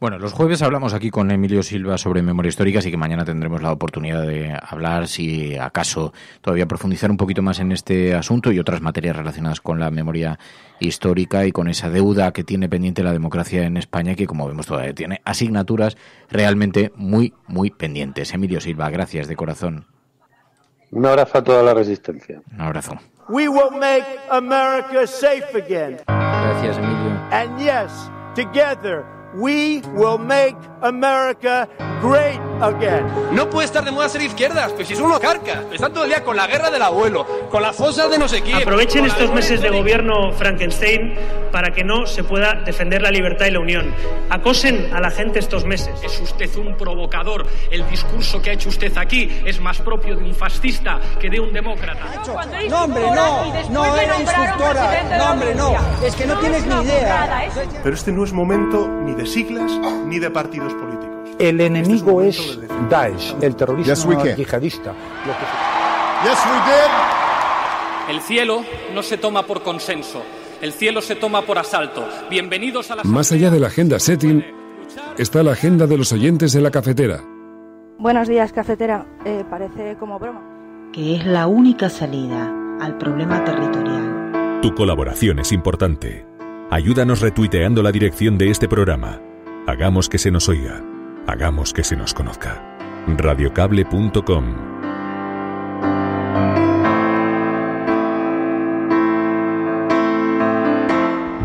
Bueno, los jueves hablamos aquí con Emilio Silva sobre memoria histórica, así que mañana tendremos la oportunidad de hablar, si acaso todavía profundizar un poquito más en este asunto y otras materias relacionadas con la memoria histórica y con esa deuda que tiene pendiente la democracia en España y que, como vemos, todavía tiene asignaturas realmente muy, muy pendientes. Emilio Silva, gracias de corazón. Un abrazo a toda la resistencia. Un abrazo. we will make America safe again. Gracias, Emilio. And yes, together, we will make America great again. No puede estar de moda ser izquierdas, pues si son unos carcas. Están todo el día con la guerra del abuelo, con las fosas de no sé quién. Aprovechen estos meses de gobierno Frankenstein para que no se pueda defender la libertad y la unión. Acosen a la gente estos meses. Es usted un provocador. El discurso que ha hecho usted aquí es más propio de un fascista que de un demócrata. No, hombre, no era instructora. No, hombre, no. Es que no tienes ni idea. Pero este no es momento ni de siglas ni de partidos políticos. El enemigo es Daesh, el terrorismo yihadista. El cielo no se toma por consenso. El cielo se toma por asalto. Bienvenidos a la... Más allá de la agenda setting, está la agenda de los oyentes de la cafetera. Buenos días, cafetera. Parece como broma. Que es la única salida al problema territorial. Tu colaboración es importante. Ayúdanos retuiteando la dirección de este programa. Hagamos que se nos oiga. Hagamos que se nos conozca. Radiocable.com.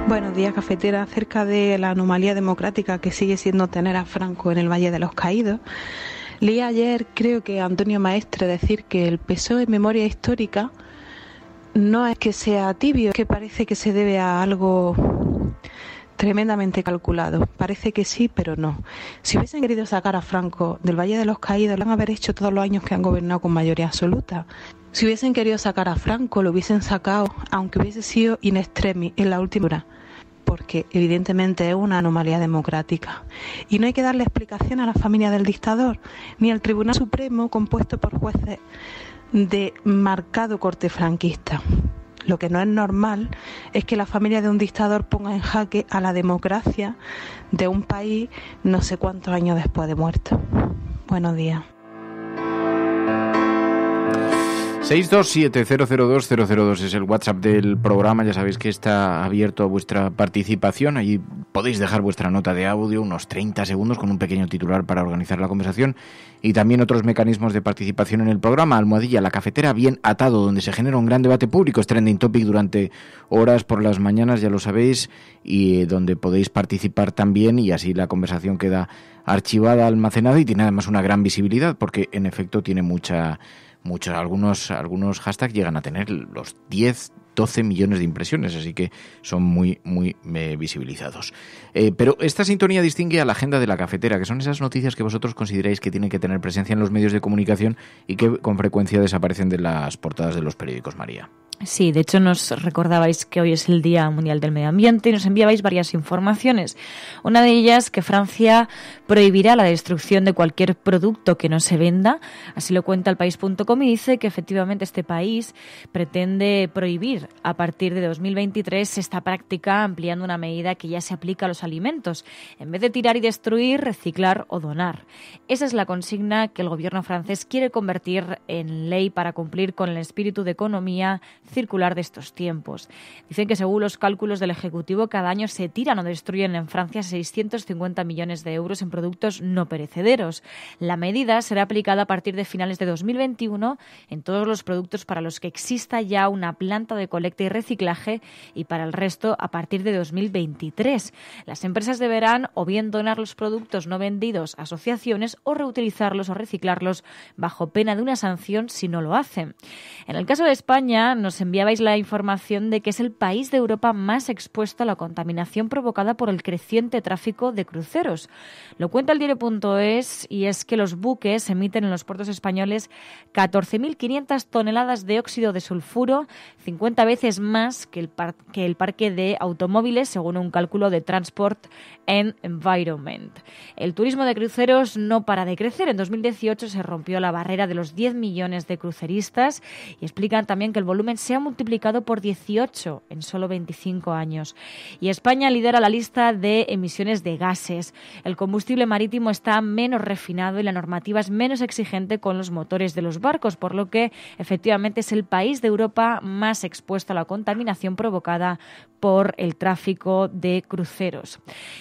Buenos días, cafetera. Acerca de la anomalía democrática que sigue siendo tener a Franco en el Valle de los Caídos, leí ayer, creo que Antonio Maestre, decir que el PSOE en memoria histórica no es que sea tibio, es que parece que se debe a algo tremendamente calculado. Parece que sí, pero no. Si hubiesen querido sacar a Franco del Valle de los Caídos, lo han haber hecho todos los años que han gobernado con mayoría absoluta. Si hubiesen querido sacar a Franco, lo hubiesen sacado, aunque hubiese sido in extremis en la última hora, porque evidentemente es una anomalía democrática. Y no hay que darle explicación a la familia del dictador, ni al Tribunal Supremo compuesto por jueces de marcado corte franquista. Lo que no es normal es que la familia de un dictador ponga en jaque a la democracia de un país no sé cuántos años después de muerto. Buenos días. 627-002-002 es el WhatsApp del programa. Ya sabéis que está abierto a vuestra participación. Allí podéis dejar vuestra nota de audio, unos 30 segundos, con un pequeño titular para organizar la conversación, y también otros mecanismos de participación en el programa. Almohadilla, la cafetera bien atado, donde se genera un gran debate público. Es trending topic durante horas por las mañanas, ya lo sabéis, y donde podéis participar también, y así la conversación queda archivada, almacenada, y tiene además una gran visibilidad, porque en efecto tiene algunos hashtags llegan a tener los 10-12 millones de impresiones, así que son muy visibilizados. Pero esta sintonía distingue a la agenda de la cafetera, que son esas noticias que vosotros consideráis que tienen que tener presencia en los medios de comunicación y que con frecuencia desaparecen de las portadas de los periódicos, María. Sí, de hecho nos recordabais que hoy es el Día Mundial del Medio Ambiente y nos enviabais varias informaciones. Una de ellas, que Francia prohibirá la destrucción de cualquier producto que no se venda. Así lo cuenta elpaís.com, y dice que efectivamente este país pretende prohibir a partir de 2023 esta práctica, ampliando una medida que ya se aplica a los alimentos. En vez de tirar y destruir, reciclar o donar. Esa es la consigna que el gobierno francés quiere convertir en ley para cumplir con el espíritu de economía circular de estos tiempos. Dicen que según los cálculos del Ejecutivo, cada año se tiran o destruyen en Francia 650 millones de euros en productos no perecederos. La medida será aplicada a partir de finales de 2021 en todos los productos para los que exista ya una planta de colecta y reciclaje, y para el resto a partir de 2023. Las empresas deberán o bien donar los productos no vendidos a asociaciones o reutilizarlos o reciclarlos bajo pena de una sanción si no lo hacen. En el caso de España, nos enviabais la información de que es el país de Europa más expuesto a la contaminación provocada por el creciente tráfico de cruceros. Lo cuenta el diario.es, y es que los buques emiten en los puertos españoles 14.500 toneladas de óxido de sulfuro, 50 veces más que el parque de automóviles, según un cálculo de Transport and Environment. El turismo de cruceros no para de crecer. En 2018 se rompió la barrera de los 10 millones de cruceristas, y explican también que el volumen se ha multiplicado por 18 en solo 25 años. Y España lidera la lista de emisiones de gases. El combustible marítimo está menos refinado y la normativa es menos exigente con los motores de los barcos, por lo que efectivamente es el país de Europa más expuesto a la contaminación provocada por el tráfico de cruceros.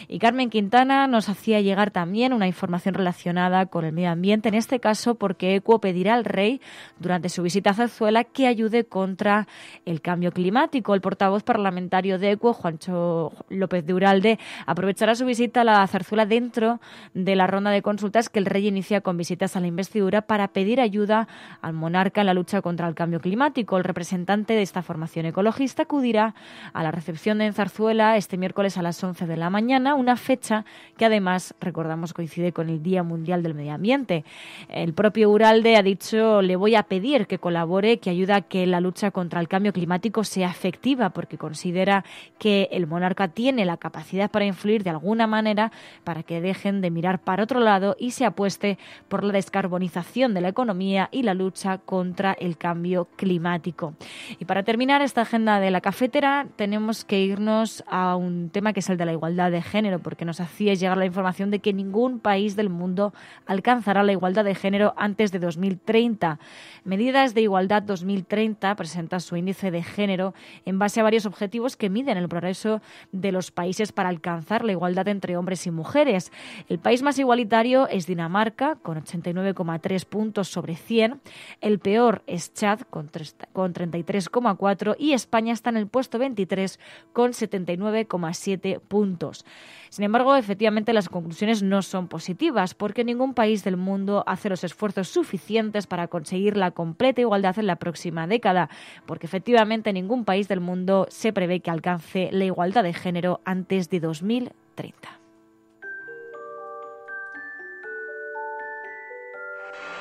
Y Carmen Quintana nos hacía llegar también una información relacionada con el medio ambiente, en este caso porque Equo pedirá al rey durante su visita a Zarzuela que ayude contra contra el cambio climático. El portavoz parlamentario de ECUO, Juancho López de Uralde, aprovechará su visita a la Zarzuela dentro de la ronda de consultas que el rey inicia con visitas a la investidura para pedir ayuda al monarca en la lucha contra el cambio climático. El representante de esta formación ecologista acudirá a la recepción en Zarzuela este miércoles a las 11 de la mañana, una fecha que además, recordamos, coincide con el Día Mundial del Medio Ambiente. El propio Uralde ha dicho: le voy a pedir que colabore, que ayude a que la lucha contra el cambio climático sea efectiva, porque considera que el monarca tiene la capacidad para influir de alguna manera para que dejen de mirar para otro lado y se apueste por la descarbonización de la economía y la lucha contra el cambio climático. Y para terminar esta agenda de la cafetera, tenemos que irnos a un tema que es el de la igualdad de género, porque nos hacía llegar la información de que ningún país del mundo alcanzará la igualdad de género antes de 2030. Medidas de Igualdad 2030 presenta su índice de género en base a varios objetivos que miden el progreso de los países para alcanzar la igualdad entre hombres y mujeres. El país más igualitario es Dinamarca, con 89,3 puntos sobre 100. El peor es Chad, con 33,4, y España está en el puesto 23 con 79,7 puntos. Sin embargo, efectivamente, las conclusiones no son positivas, porque ningún país del mundo hace los esfuerzos suficientes para conseguir la completa igualdad en la próxima década, porque efectivamente ningún país del mundo se prevé que alcance la igualdad de género antes de 2030.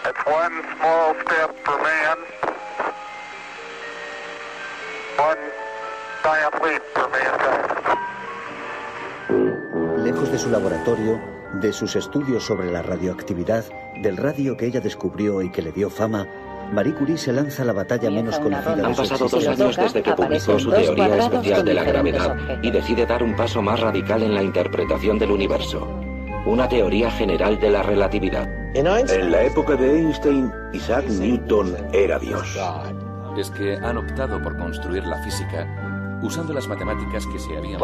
It's one small step for man, one giant leap for mankind. Lejos de su laboratorio, de sus estudios sobre la radioactividad, del radio que ella descubrió y que le dio fama, Marie Curie se lanza a la batalla menos conocida de su existencia. Han pasado 2 años desde que publicó su teoría especial de la gravedad y decide dar un paso más radical en la interpretación del universo. Una teoría general de la relatividad. En la época de Einstein, Isaac Newton era Dios. Es que han optado por construir la física usando las matemáticas que se habían...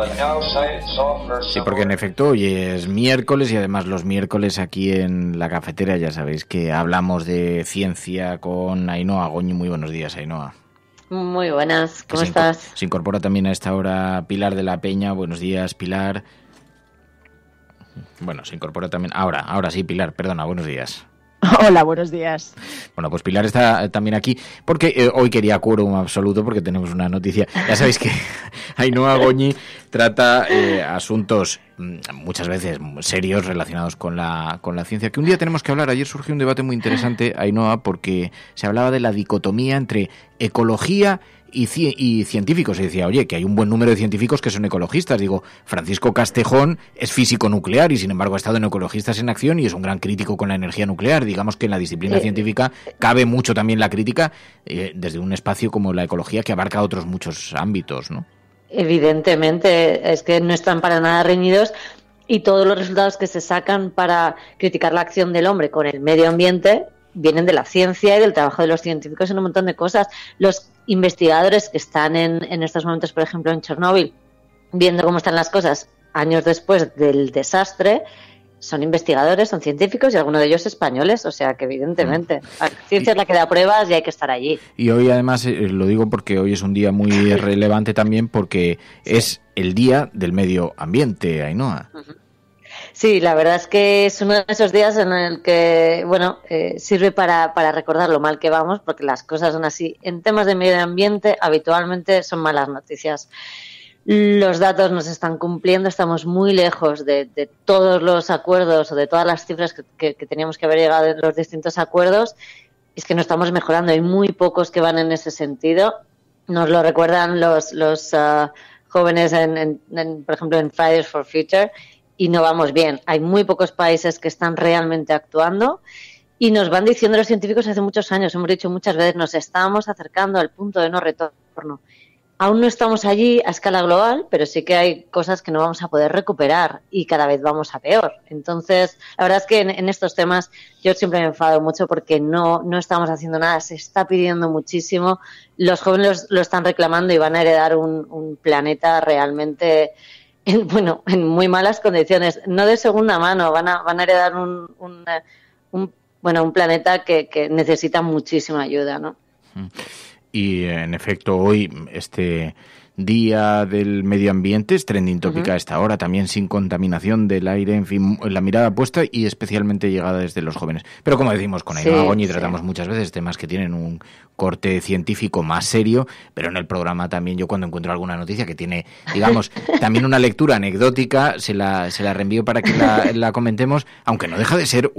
Sí, porque en efecto hoy es miércoles y además los miércoles aquí en la cafetera ya sabéis que hablamos de ciencia con Ainhoa Goñi. Muy buenos días, Ainhoa. Muy buenas, ¿cómo estás? Se incorpora también a esta hora Pilar de la Peña. Buenos días, Pilar. Bueno, se incorpora también... Ahora sí, Pilar, perdona, buenos días. Hola, buenos días. Bueno, pues Pilar está también aquí porque hoy quería quórum absoluto porque tenemos una noticia. Ya sabéis que Ainhoa Goñi trata asuntos muchas veces serios relacionados con la ciencia, que un día tenemos que hablar. Ayer surgió un debate muy interesante, Ainhoa, porque se hablaba de la dicotomía entre ecología y científicos. Se decía, oye, que hay un buen número de científicos que son ecologistas. Digo, Francisco Castejón es físico nuclear y sin embargo ha estado en Ecologistas en Acción y es un gran crítico con la energía nuclear. Digamos que en la disciplina científica cabe mucho también la crítica desde un espacio como la ecología que abarca otros muchos ámbitos, ¿no? Evidentemente, es que no están para nada reñidos y todos los resultados que se sacan para criticar la acción del hombre con el medio ambiente vienen de la ciencia y del trabajo de los científicos en un montón de cosas. Los investigadores que están en estos momentos, por ejemplo, en Chernóbil, viendo cómo están las cosas años después del desastre, son investigadores, son científicos y algunos de ellos españoles, o sea que evidentemente la ciencia es la que da pruebas y hay que estar allí. Y hoy además, lo digo porque hoy es un día muy relevante también porque es el Día del Medio Ambiente, Ainhoa. Sí, la verdad es que es uno de esos días en el que, bueno, sirve para recordar lo mal que vamos, porque las cosas son así. En temas de medio ambiente, habitualmente son malas noticias. Los datos nos están cumpliendo, estamos muy lejos de todos los acuerdos o de todas las cifras que teníamos que haber llegado en los distintos acuerdos. Es que no estamos mejorando, hay muy pocos que van en ese sentido. Nos lo recuerdan los jóvenes, por ejemplo, en Fridays for Future, y no vamos bien. Hay muy pocos países que están realmente actuando y nos van diciendo los científicos hace muchos años, hemos dicho muchas veces, nos estamos acercando al punto de no retorno. Aún no estamos allí a escala global, pero sí que hay cosas que no vamos a poder recuperar y cada vez vamos a peor. Entonces, la verdad es que en estos temas yo siempre me enfado mucho porque no estamos haciendo nada, se está pidiendo muchísimo, los jóvenes lo están reclamando y van a heredar un planeta realmente... en muy malas condiciones, no de segunda mano, van a heredar un planeta que necesita muchísima ayuda, ¿no? Y en efecto hoy este Día del Medio Ambiente es trending topic a esta hora, también sin contaminación del aire, en fin, la mirada puesta y especialmente llegada desde los jóvenes. Pero como decimos con Ainhoa Goñi, tratamos muchas veces temas que tienen un corte científico más serio, pero en el programa también yo cuando encuentro alguna noticia que tiene, digamos, también una lectura anecdótica, se la reenvío para que la comentemos, aunque no deja de ser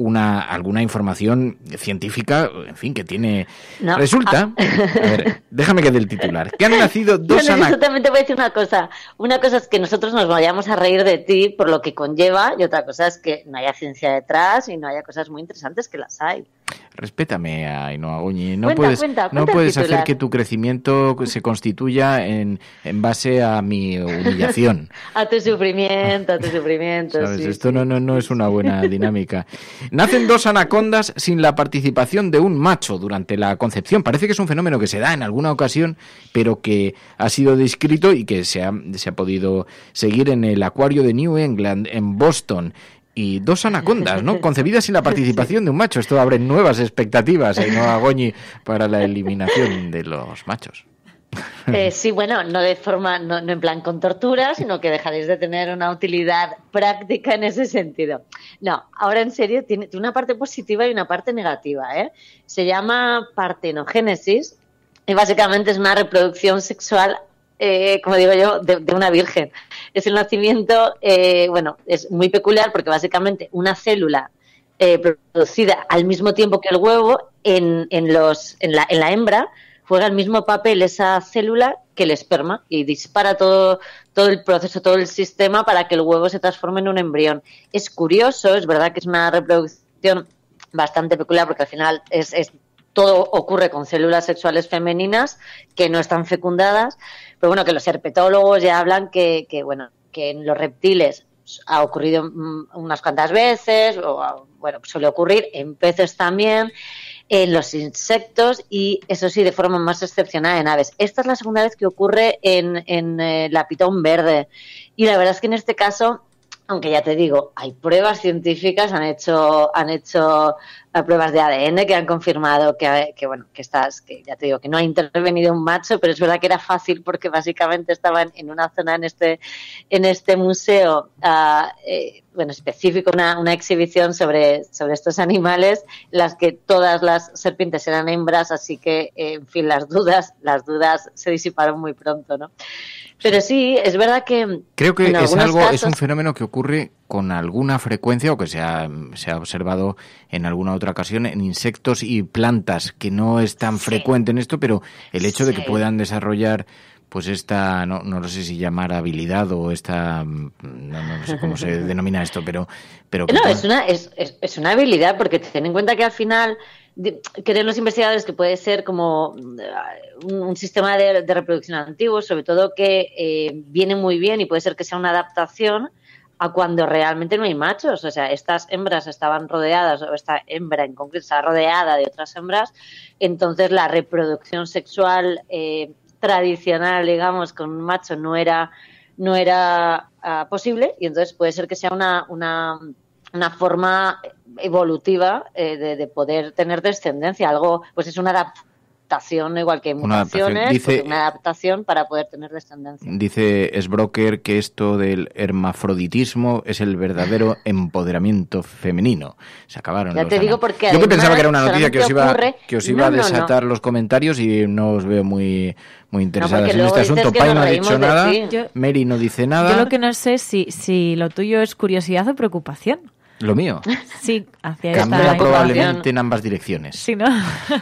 alguna información científica, en fin, que tiene... No. Resulta, a ver, déjame que dé el titular, que han nacido dos También te voy a decir una cosa. Una cosa es que nosotros nos vayamos a reír de ti por lo que conlleva y otra cosa es que no haya ciencia detrás y no haya cosas muy interesantes que las hay. Respétame, Ainhoa Goñi. No puedes hacer que tu crecimiento se constituya en base a mi humillación. A tu sufrimiento. ¿Sabes? Sí, Esto no es una buena dinámica. Nacen dos anacondas sin la participación de un macho durante la concepción. Parece que es un fenómeno que se da en alguna ocasión, pero que ha sido descrito y que se ha podido seguir en el acuario de New England, en Boston. Y dos anacondas, ¿no? Concebidas sin la participación de un macho. Esto abre nuevas expectativas, Ainhoa Goñi, para la eliminación de los machos. Sí, bueno, no de forma, no en plan con tortura, sino que dejaréis de tener una utilidad práctica en ese sentido. No, ahora en serio, tiene una parte positiva y una parte negativa, ¿eh? Se llama partenogénesis y básicamente es una reproducción sexual, como digo yo, de una virgen. Es el nacimiento, es muy peculiar porque básicamente una célula producida al mismo tiempo que el huevo en la hembra juega el mismo papel esa célula que el esperma y dispara todo el proceso, todo el sistema para que el huevo se transforme en un embrión. Es curioso, es verdad que es una reproducción bastante peculiar porque al final todo ocurre con células sexuales femeninas que no están fecundadas, pero bueno, que los herpetólogos ya hablan que en los reptiles ha ocurrido unas cuantas veces, suele ocurrir en peces también, en los insectos y eso sí de forma más excepcional en aves. Esta es la segunda vez que ocurre en la pitón verde y la verdad es que en este caso, aunque ya te digo, hay pruebas científicas, han hecho pruebas de ADN que han confirmado que ya te digo que no ha intervenido un macho, pero es verdad que era fácil porque básicamente estaban en una zona en este museo específico, una exhibición sobre estos animales, en las que todas las serpientes eran hembras, así que en fin las dudas se disiparon muy pronto, ¿no? Pero sí, es verdad que creo que es un fenómeno que ocurre con alguna frecuencia o que se ha observado en alguna otra ocasión en insectos y plantas, que no es tan frecuente en esto, pero el hecho de que puedan desarrollar pues esta, no lo sé si llamar habilidad o esta, no sé cómo se denomina esto, pero no, es una habilidad, porque ten en cuenta que al final creen los investigadores que puede ser como un sistema de reproducción antiguo, sobre todo que viene muy bien y puede ser que sea una adaptación a cuando realmente no hay machos. O sea, estas hembras estaban rodeadas, o esta hembra en concreto estaba rodeada de otras hembras, entonces la reproducción sexual tradicional, digamos, con un macho no era posible, y entonces puede ser que sea una forma evolutiva de poder tener descendencia. Algo, pues es una adaptación, igual que mutaciones, una adaptación para poder tener descendencia. Dice Sbrocker que esto del hermafroditismo es el verdadero empoderamiento femenino. Se acabaron ya te digo porque yo que pensaba que era una noticia que os iba a desatar los comentarios y no os veo muy interesadas en este asunto. Pai no ha dicho nada, Mary no dice nada. Yo lo que no sé si lo tuyo es curiosidad o preocupación. ¿Lo mío? Sí, hacia Cambia probablemente en ambas direcciones. Sí, ¿no?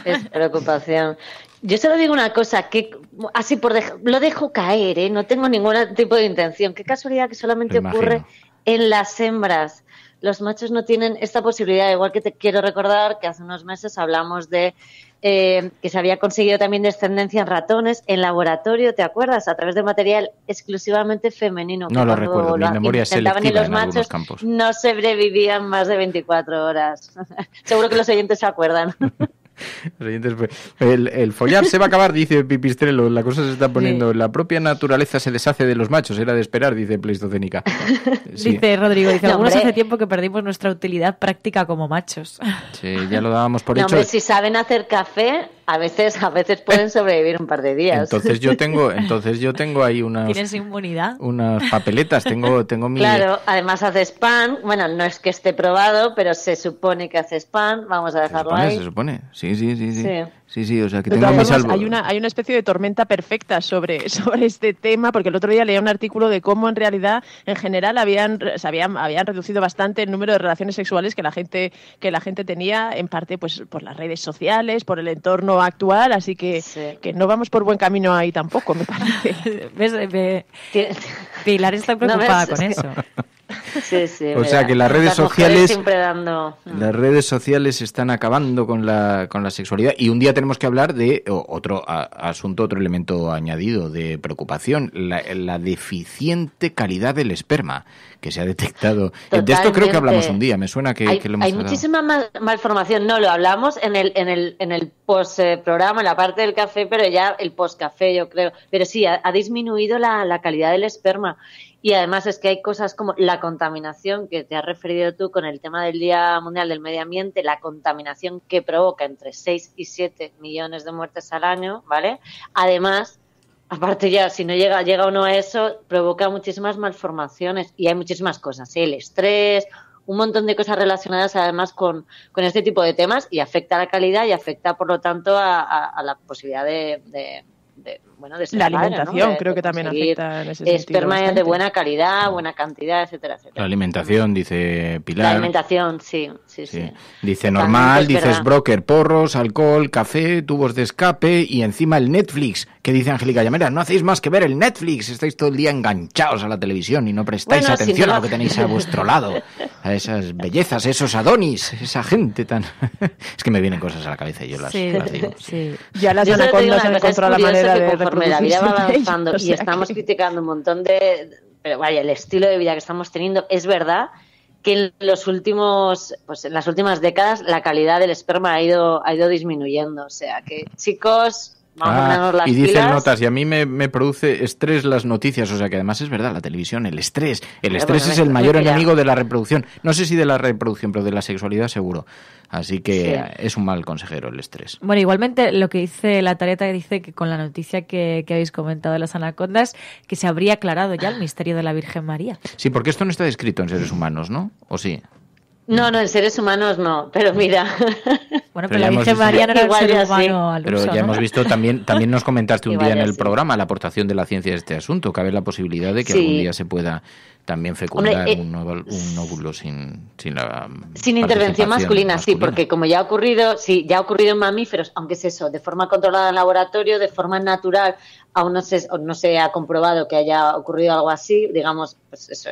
Es preocupación. Yo solo digo una cosa, que así lo dejo caer, ¿eh? No tengo ningún tipo de intención. Qué casualidad que solamente ocurre en las hembras. Los machos no tienen esta posibilidad. Igual que te quiero recordar que hace unos meses hablamos de que se había conseguido también descendencia en ratones en laboratorio, ¿te acuerdas? A través de material exclusivamente femenino. No lo recuerdo, mi memoria es selectiva y los en machos algunos campos. No sobrevivían más de 24 horas. Seguro que los oyentes se acuerdan. El follar se va a acabar, dice Pipistrello. La cosa se está poniendo. La propia naturaleza se deshace de los machos. Era de esperar, dice Pleistocénica. Sí. Dice Rodrigo, algunos hace tiempo que perdimos nuestra utilidad práctica como machos. Sí, ya lo dábamos por hecho. Hombre, si saben hacer café, a veces pueden sobrevivir un par de días. Entonces yo tengo ahí unas... ¿Tienes inmunidad? Unas papeletas, tengo mi... Claro, además hace spam, bueno, no es que esté probado, pero se supone que hace spam, vamos a dejarlo ahí. Se supone, sí. Sí, O sea, que de tengo todas mi formas, salvo. hay una especie de tormenta perfecta sobre este tema, porque el otro día leía un artículo de cómo en realidad, en general, habían reducido bastante el número de relaciones sexuales que la gente tenía, en parte pues por las redes sociales, por el entorno actual, así que no vamos por buen camino ahí tampoco, me parece. Pilar está preocupada con eso. Sí, o sea que las redes sociales las redes sociales están acabando con la sexualidad, y un día tenemos que hablar de otro asunto, otro elemento añadido de preocupación, la deficiente calidad del esperma que se ha detectado. Totalmente. De esto creo que hablamos un día, me suena que lo hemos hablado. Hay muchísima malformación, no lo hablamos en el post programa, en la parte del café, pero ya el post café, yo creo, pero sí ha disminuido la calidad del esperma. Y además es que hay cosas como la contaminación, que te has referido tú con el tema del Día Mundial del Medio Ambiente, la contaminación que provoca entre 6 y 7 millones de muertes al año, ¿vale? Además, aparte ya, si no llega uno a eso, provoca muchísimas malformaciones y hay muchísimas cosas, ¿eh? El estrés, un montón de cosas relacionadas además con este tipo de temas, y afecta a la calidad y afecta, por lo tanto, a la posibilidad de ser la alimentación, ¿no? creo que también afecta en ese sentido. Esperma bastante. de buena calidad, buena cantidad, etcétera. La alimentación, dice Pilar. La alimentación, sí. Dice normal, dices broker, porros, alcohol, café, tubos de escape y encima el Netflix. ¿Qué dice Angélica Llamera? No hacéis más que ver el Netflix, estáis todo el día enganchados a la televisión y no prestáis atención a lo que tenéis a vuestro lado, a esas bellezas, esos Adonis, esa gente tan... Es que me vienen cosas a la cabeza y yo las digo. Sí. Ya las anacondas han encontrado la manera de conforme la vida va avanzando y estamos criticando un montón pero vaya, el estilo de vida que estamos teniendo, es verdad que en las últimas décadas la calidad del esperma ha ido disminuyendo, o sea que, chicos, vamos a ponernos las pilas. Y dicen notas, y a mí me produce estrés las noticias, o sea que además es verdad, la televisión, el estrés es el mayor enemigo de la reproducción, no sé si de la reproducción, pero de la sexualidad seguro. Así que es un mal consejero el estrés. Bueno, igualmente lo que dice la Tareta, dice que con la noticia que habéis comentado de las anacondas, que se habría aclarado ya el misterio de la Virgen María. Sí, porque esto no está descrito en seres humanos, ¿no? ¿O sí? No, en seres humanos no, pero mira... Bueno, pero la Virgen María no era un ser humano al Pero uso, ya hemos visto, también nos comentaste un día en el programa la aportación de la ciencia de este asunto. Cabe la posibilidad de que algún día se pueda también fecundar un óvulo sin intervención masculina, sí, porque como ya ha ocurrido en mamíferos, aunque es eso, de forma controlada en laboratorio, de forma natural, aún no se ha comprobado que haya ocurrido algo así, digamos, pues eso,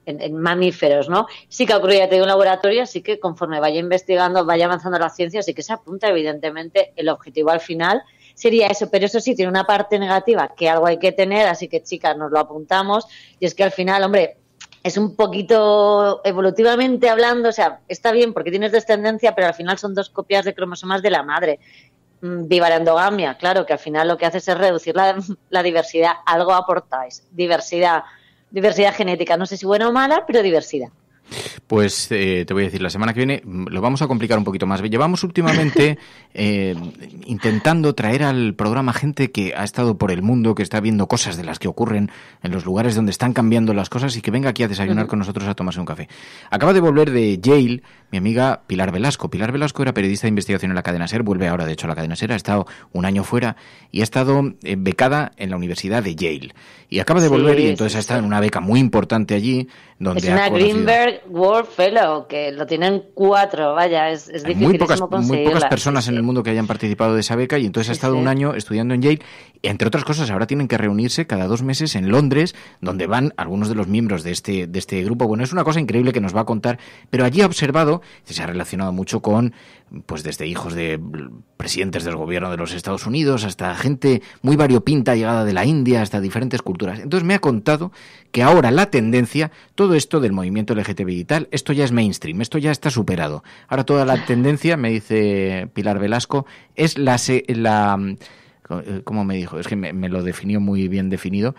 en mamíferos, ¿no? Sí que ha ocurrido, ya te digo, en laboratorio, así que conforme vaya investigando, vaya avanzando la ciencia, sí que se apunta, evidentemente, el objetivo al final sería eso, pero eso sí tiene una parte negativa, que algo hay que tener, así que, chicas, nos lo apuntamos, y es que al final, hombre, es un poquito evolutivamente hablando, o sea, está bien porque tienes descendencia, pero al final son 2 copias de cromosomas de la madre. Viva la endogamia, claro, que al final lo que haces es reducir la diversidad, algo aportáis, diversidad genética, no sé si buena o mala, pero diversidad. Pues te voy a decir, la semana que viene lo vamos a complicar un poquito más. Llevamos últimamente intentando traer al programa gente que ha estado por el mundo, que está viendo cosas de las que ocurren en los lugares donde están cambiando las cosas y que venga aquí a desayunar con nosotros a tomarse un café. Acaba de volver de Yale mi amiga Pilar Velasco. Pilar Velasco era periodista de investigación en la cadena SER, vuelve ahora de hecho a la cadena SER, ha estado un año fuera y ha estado becada en la Universidad de Yale. Y acaba de volver y entonces ha estado en una beca muy importante allí. Donde es una Greenberg World Fellow, que lo tienen 4, vaya, es dificilísimo conseguirla. Muy pocas personas en el mundo que hayan participado de esa beca y entonces ha estado un año estudiando en Yale. Y entre otras cosas, ahora tienen que reunirse cada 2 meses en Londres, donde van algunos de los miembros de este grupo. Bueno, es una cosa increíble que nos va a contar, pero allí ha observado, se ha relacionado mucho con, pues desde hijos de presidentes del gobierno de los Estados Unidos hasta gente muy variopinta llegada de la India, hasta diferentes culturas. Entonces me ha contado que ahora la tendencia, todo esto del movimiento LGTBI y tal, esto ya es mainstream, esto ya está superado. Ahora toda la tendencia, me dice Pilar Velasco, es ¿cómo me dijo? Es que me lo definió muy bien definido.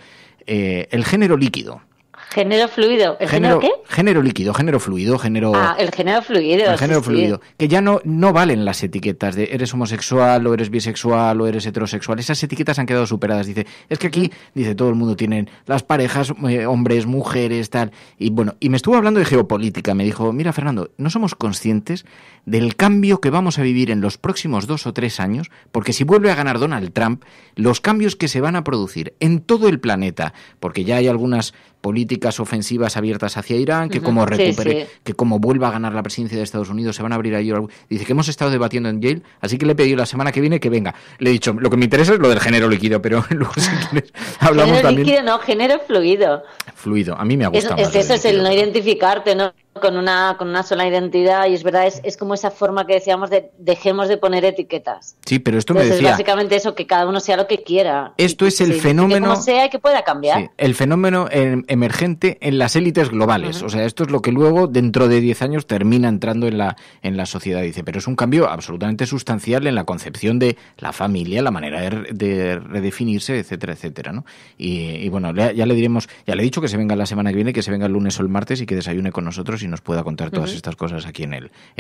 El género líquido. Género fluido. ¿El género qué? Género líquido, género fluido, género... el género fluido. El género fluido. Que ya no valen las etiquetas de eres homosexual o eres bisexual o eres heterosexual. Esas etiquetas han quedado superadas. Dice, es que aquí, dice, todo el mundo tiene las parejas, hombres, mujeres, tal. Y bueno, y me estuvo hablando de geopolítica. Me dijo, mira, Fernando, no somos conscientes del cambio que vamos a vivir en los próximos 2 o 3 años, porque si vuelve a ganar Donald Trump, los cambios que se van a producir en todo el planeta, porque ya hay algunas políticas ofensivas abiertas hacia Irán, que como recupere, que como vuelva a ganar la presidencia de Estados Unidos, se van a abrir ahí. Dice que hemos estado debatiendo en Yale, así que le he pedido la semana que viene que venga. Le he dicho, lo que me interesa es lo del género líquido, pero luego si quieres hablamos género también... líquido no, género fluido. Fluido, a mí me gusta más. Eso es el no identificarte, ¿no? Con una sola identidad, y es verdad, es como esa forma que decíamos de dejemos de poner etiquetas. Sí, pero esto Entonces, me decía... básicamente eso, que cada uno sea lo que quiera. Esto es el fenómeno... Que como sea y que pueda cambiar. Sí, el fenómeno emergente en las élites globales. O sea, esto es lo que luego, dentro de 10 años, termina entrando en la sociedad. Dice, pero es un cambio absolutamente sustancial en la concepción de la familia, la manera de redefinirse, etcétera, etcétera, ¿no? Y bueno, ya le diremos, ya le he dicho que se venga la semana que viene, que se venga el lunes o el martes y que desayune con nosotros y nos pueda contar todas estas cosas aquí en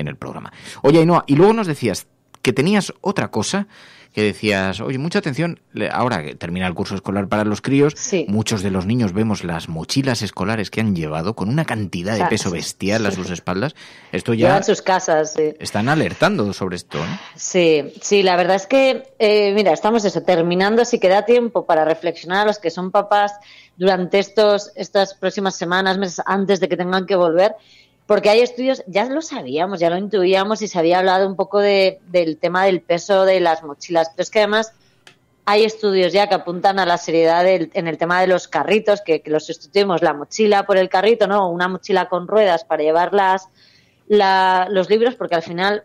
el programa. Oye, Ainhoa, y luego nos decías que tenías otra cosa, que decías, oye, mucha atención, ahora que termina el curso escolar para los críos, muchos de los niños vemos las mochilas escolares que han llevado con una cantidad de peso bestial a sus espaldas. Esto ya... Llevan sus casas, sí. Están alertando sobre esto, ¿no? Sí, la verdad es que, mira, estamos terminando, si queda tiempo para reflexionar a los que son papás durante estas próximas semanas, meses, antes de que tengan que volver. Porque hay estudios, ya lo sabíamos, ya lo intuíamos y se había hablado un poco del tema del peso de las mochilas, pero es que además hay estudios ya que apuntan a la seriedad en el tema de los carritos, que los sustituimos la mochila por el carrito, ¿no? Una mochila con ruedas para llevar los libros, porque al final,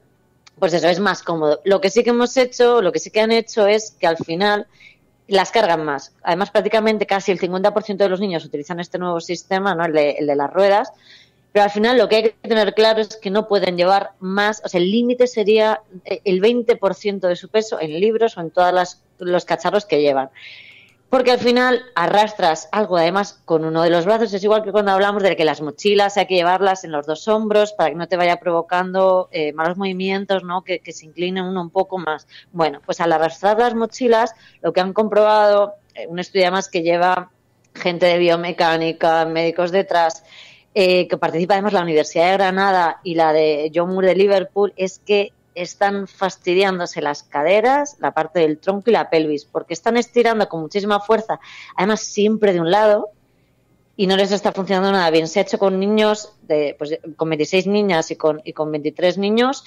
pues eso es más cómodo. Lo que sí que han hecho es que al final las cargan más. Además, prácticamente casi el 50% de los niños utilizan este nuevo sistema, ¿no? El de las ruedas. Pero al final lo que hay que tener claro es que no pueden llevar más, o sea, el límite sería el 20% de su peso en libros o en todos los cacharros que llevan. Porque al final arrastras algo, además, con uno de los brazos. Es igual que cuando hablamos de que las mochilas hay que llevarlas en los 2 hombros para que no te vaya provocando malos movimientos, ¿no? Que se incline uno un poco más. Bueno, pues al arrastrar las mochilas, lo que han comprobado, un estudio además que lleva gente de biomecánica, médicos detrás, que participa además la Universidad de Granada y la de John Moore de Liverpool, es que están fastidiándose las caderas, la parte del tronco y la pelvis, porque están estirando con muchísima fuerza, además siempre de un lado, y no les está funcionando nada bien. Se ha hecho con niños, con 26 niñas y con 23 niños,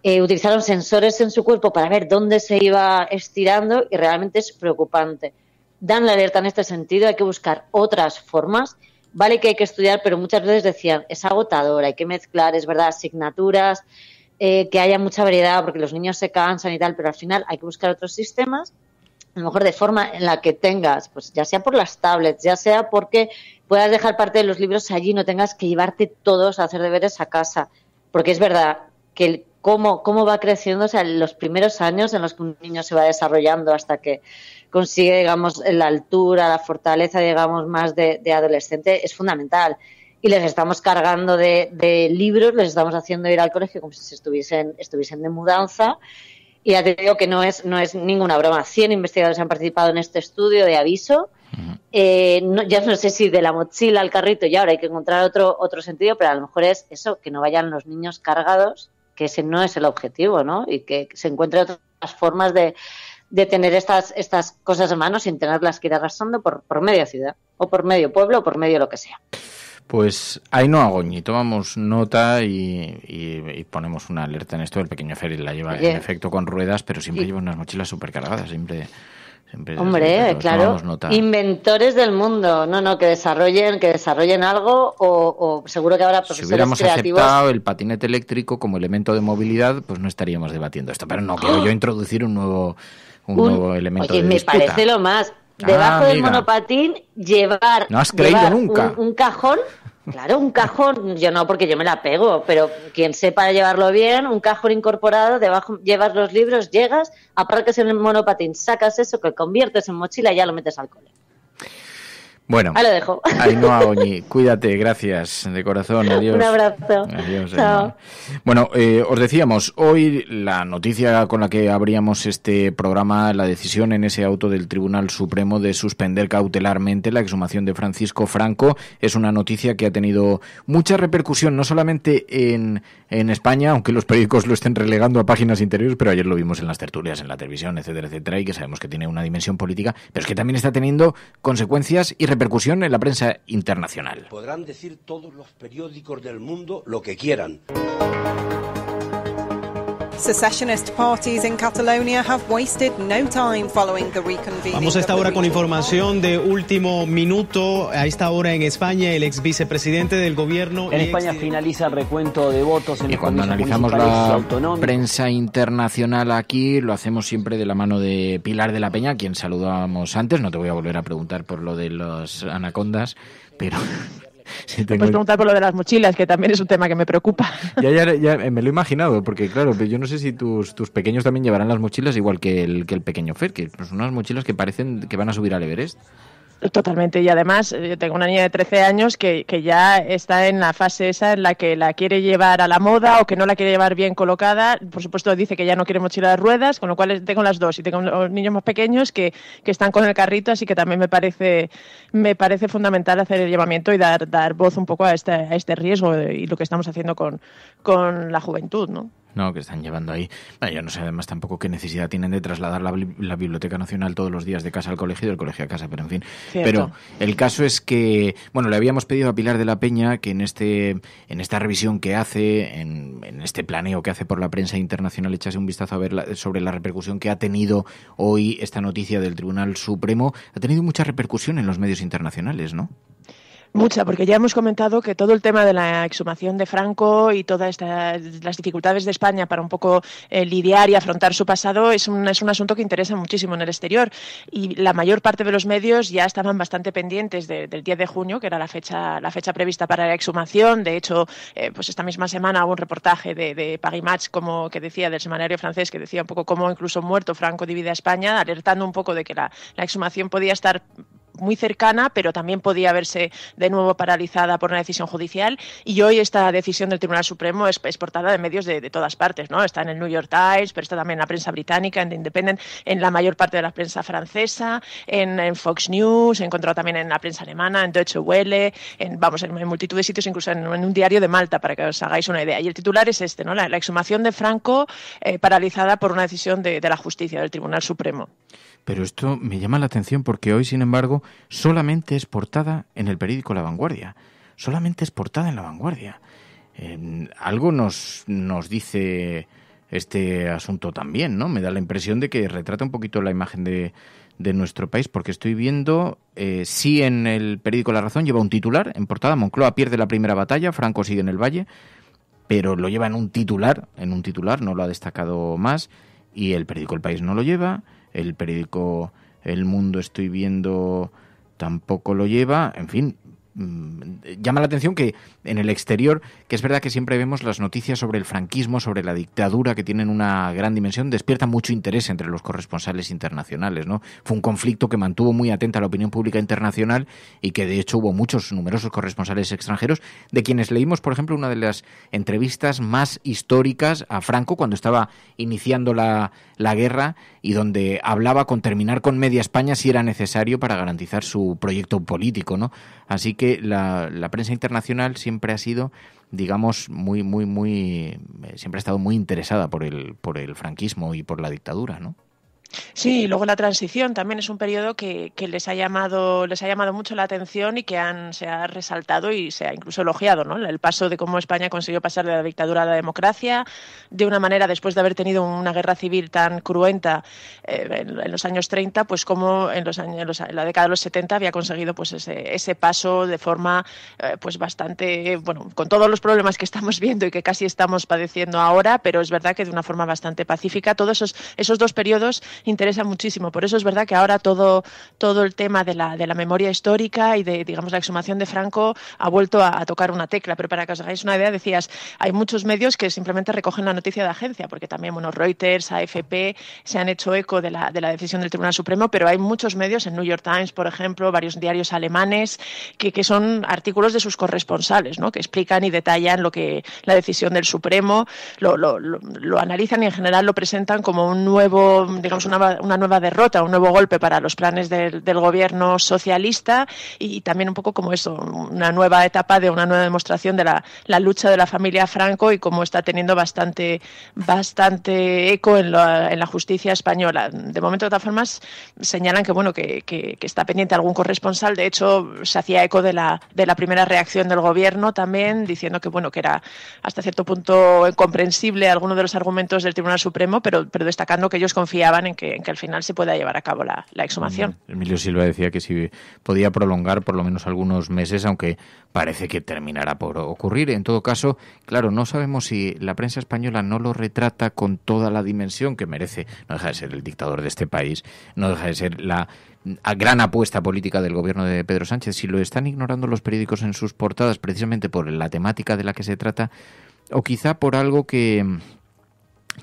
utilizaron sensores en su cuerpo para ver dónde se iba estirando y realmente es preocupante. Dan la alerta en este sentido, hay que buscar otras formas. Vale que hay que estudiar, pero muchas veces decían, es agotador, hay que mezclar, es verdad, asignaturas, que haya mucha variedad porque los niños se cansan y tal, pero al final hay que buscar otros sistemas, a lo mejor de forma en la que tengas, pues ya sea por las tablets, ya sea porque puedas dejar parte de los libros allí, no tengas que llevarte todos a hacer deberes a casa, porque es verdad que cómo va creciendo, o sea, los primeros años en los que un niño se va desarrollando hasta que consigue, digamos, la altura, la fortaleza, digamos, más de adolescente, es fundamental. Y les estamos cargando de libros, les estamos haciendo ir al colegio como si estuviesen de mudanza. Y ya te digo que no es ninguna broma. 100 investigadores han participado en este estudio de aviso. Ya no sé si de la mochila al carrito y ahora hay que encontrar otro sentido, pero a lo mejor es eso, que no vayan los niños cargados, que ese no es el objetivo, ¿no? Y que se encuentren otras formas de tener estas cosas en mano sin tenerlas que ir arrastrando por media ciudad, o por medio pueblo, o por medio lo que sea. Pues Ainhoa Goñi, tomamos nota y ponemos una alerta en esto. El pequeño Feri la lleva en efecto con ruedas, pero siempre lleva unas mochilas súper cargadas, siempre. Hombre, claro, inventores del mundo, que desarrollen algo o seguro que ahora profesores si hubiéramos creativos... aceptado el patinete eléctrico como elemento de movilidad, pues no estaríamos debatiendo esto, pero no quiero yo introducir un nuevo elemento de disputa. Me parece lo más. Debajo del monopatín llevar... ¿No has creído nunca? Un cajón... Claro, un cajón, yo no porque yo me la pego, pero quien sepa llevarlo bien, un cajón incorporado, debajo llevas los libros, llegas, aparcas en el monopatín, sacas eso que conviertes en mochila y ya lo metes al cole. Bueno, ahí lo dejo. Ainhoa Oñi, cuídate, gracias, de corazón, adiós. Un abrazo. Adiós, Chao. Bueno, os decíamos, hoy la noticia con la que abríamos este programa, la decisión en ese auto del Tribunal Supremo de suspender cautelarmente la exhumación de Francisco Franco, es una noticia que ha tenido mucha repercusión, no solamente en España, aunque los periódicos lo estén relegando a páginas interiores, pero ayer lo vimos en las tertulias, en la televisión, etcétera, etcétera, y que sabemos que tiene una dimensión política, pero es que también está teniendo consecuencias y repercusión en la prensa internacional. Podrán decir todos los periódicos del mundo lo que quieran. Secessionist parties in Catalonia have wasted no time following the reconvening. Vamos a esta hora con información de último minuto. A esta hora en España, el ex vicepresidente del gobierno... En España finaliza el recuento de votos en y cuando analizamos la prensa internacional aquí, lo hacemos siempre de la mano de Pilar de la Peña, a quien saludábamos antes. No te voy a volver a preguntar por lo de los anacondas, pero... Sí, puedes preguntar por lo de las mochilas, que también es un tema que me preocupa. Ya me lo he imaginado, porque claro, yo no sé si tus pequeños también llevarán las mochilas igual que el pequeño Fer, que son unas mochilas que parecen que van a subir al Everest. Totalmente, y además yo tengo una niña de 13 años que ya está en la fase esa en la que la quiere llevar a la moda o que no la quiere llevar bien colocada. Por supuesto dice que ya no quiere mochila de ruedas, con lo cual tengo las dos, y tengo los niños más pequeños que están con el carrito, así que también me parece fundamental hacer el llamamiento y dar voz un poco a este riesgo y lo que estamos haciendo con la juventud, ¿no? No, que están llevando ahí. Bueno, yo no sé además tampoco qué necesidad tienen de trasladar la Biblioteca Nacional todos los días de casa al colegio y del colegio a casa, pero en fin. Cierto. Pero el caso es que, bueno, le habíamos pedido a Pilar de la Peña que en esta revisión que hace, en este planeo que hace por la prensa internacional, echase un vistazo a ver sobre la repercusión que ha tenido hoy esta noticia del Tribunal Supremo. Ha tenido mucha repercusión en los medios internacionales, ¿no? Mucha, porque ya hemos comentado que todo el tema de la exhumación de Franco y todas las dificultades de España para un poco lidiar y afrontar su pasado es un asunto que interesa muchísimo en el exterior, y la mayor parte de los medios ya estaban bastante pendientes del 10 de junio, que era la fecha prevista para la exhumación. De hecho, pues esta misma semana hubo un reportaje de Paris Match, como que decía, del semanario francés, que decía un poco cómo incluso muerto Franco divide a España, alertando un poco de que la exhumación podía estar muy cercana, pero también podía verse de nuevo paralizada por una decisión judicial. Y hoy esta decisión del Tribunal Supremo es portada de medios de todas partes, ¿no? Está en el New York Times, pero está también en la prensa británica, en The Independent, en la mayor parte de la prensa francesa, en Fox News, he encontrado también en la prensa alemana, en Deutsche Welle, en multitud de sitios, incluso en un diario de Malta, para que os hagáis una idea. Y el titular es este, ¿no? La exhumación de Franco paralizada por una decisión de la justicia, del Tribunal Supremo. Pero esto me llama la atención porque hoy, sin embargo, solamente es portada en el periódico La Vanguardia. Solamente es portada en La Vanguardia. Algo nos dice este asunto también, ¿no? Me da la impresión de que retrata un poquito la imagen de nuestro país, porque estoy viendo, sí, en el periódico La Razón lleva un titular en portada: Moncloa pierde la primera batalla, Franco sigue en el Valle, pero lo lleva en un titular, no lo ha destacado más, y el periódico El País no lo lleva. El periódico El Mundo, estoy viendo, tampoco lo lleva. En fin, llama la atención que en el exterior, que es verdad que siempre vemos las noticias sobre el franquismo, sobre la dictadura, que tienen una gran dimensión, despierta mucho interés entre los corresponsales internacionales, ¿no? Fue un conflicto que mantuvo muy atenta a la opinión pública internacional y que de hecho hubo numerosos corresponsales extranjeros, de quienes leímos, por ejemplo, una de las entrevistas más históricas a Franco cuando estaba iniciando la guerra, y donde hablaba con terminar con media España si era necesario para garantizar su proyecto político, ¿no? Así que la prensa internacional siempre ha sido, digamos, siempre ha estado muy interesada por el franquismo y por la dictadura, ¿no? Sí, y luego la transición también es un periodo que les ha llamado mucho la atención y que se ha resaltado y se ha incluso elogiado, ¿no? El paso de cómo España consiguió pasar de la dictadura a la democracia de una manera, después de haber tenido una guerra civil tan cruenta en los años 30, pues como en la década de los 70 había conseguido pues ese paso de forma pues bastante, bueno, con todos los problemas que estamos viendo y que casi estamos padeciendo ahora, pero es verdad que de una forma bastante pacífica. Todos esos dos periodos interesan interesa muchísimo. Por eso es verdad que ahora todo el tema de la memoria histórica y de, digamos, la exhumación de Franco ha vuelto a tocar una tecla. Pero para que os hagáis una idea, decías, hay muchos medios que simplemente recogen la noticia de agencia, porque también, bueno, Reuters, AFP se han hecho eco de la decisión del Tribunal Supremo, pero hay muchos medios, en New York Times, por ejemplo, varios diarios alemanes, que son artículos de sus corresponsales, ¿no? Que explican y detallan la decisión del Supremo, lo analizan y en general lo presentan como un nuevo, digamos, una nueva derrota, un nuevo golpe para los planes del gobierno socialista y también un poco como eso, una nueva etapa de una nueva demostración de la lucha de la familia Franco y cómo está teniendo bastante eco en la justicia española. De momento, de todas formas, señalan que bueno que está pendiente algún corresponsal. De hecho, se hacía eco de la primera reacción del gobierno también, diciendo que bueno que era hasta cierto punto incomprensible alguno de los argumentos del Tribunal Supremo, pero destacando que ellos confiaban en que al final se pueda llevar a cabo la exhumación. Emilio Silva decía que si podía prolongar por lo menos algunos meses, aunque parece que terminará por ocurrir. En todo caso, claro, no sabemos si la prensa española no lo retrata con toda la dimensión que merece. No deja de ser el dictador de este país, no deja de ser la gran apuesta política del gobierno de Pedro Sánchez. Si lo están ignorando los periódicos en sus portadas precisamente por la temática de la que se trata, o quizá por algo que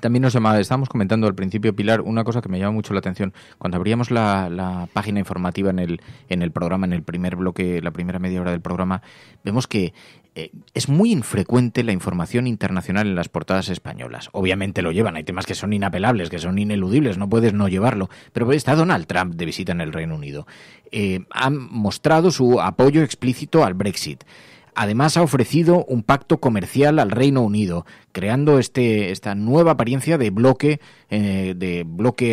también nos llamaba, estábamos comentando al principio, Pilar, una cosa que me llama mucho la atención. Cuando abríamos la página informativa en el programa, en el primer bloque, la primera media hora del programa, vemos que es muy infrecuente la información internacional en las portadas españolas. Obviamente lo llevan, hay temas que son inapelables, que son ineludibles, no puedes no llevarlo. Pero está Donald Trump de visita en el Reino Unido. Ha mostrado su apoyo explícito al Brexit. Además, ha ofrecido un pacto comercial al Reino Unido, creando esta nueva apariencia de bloque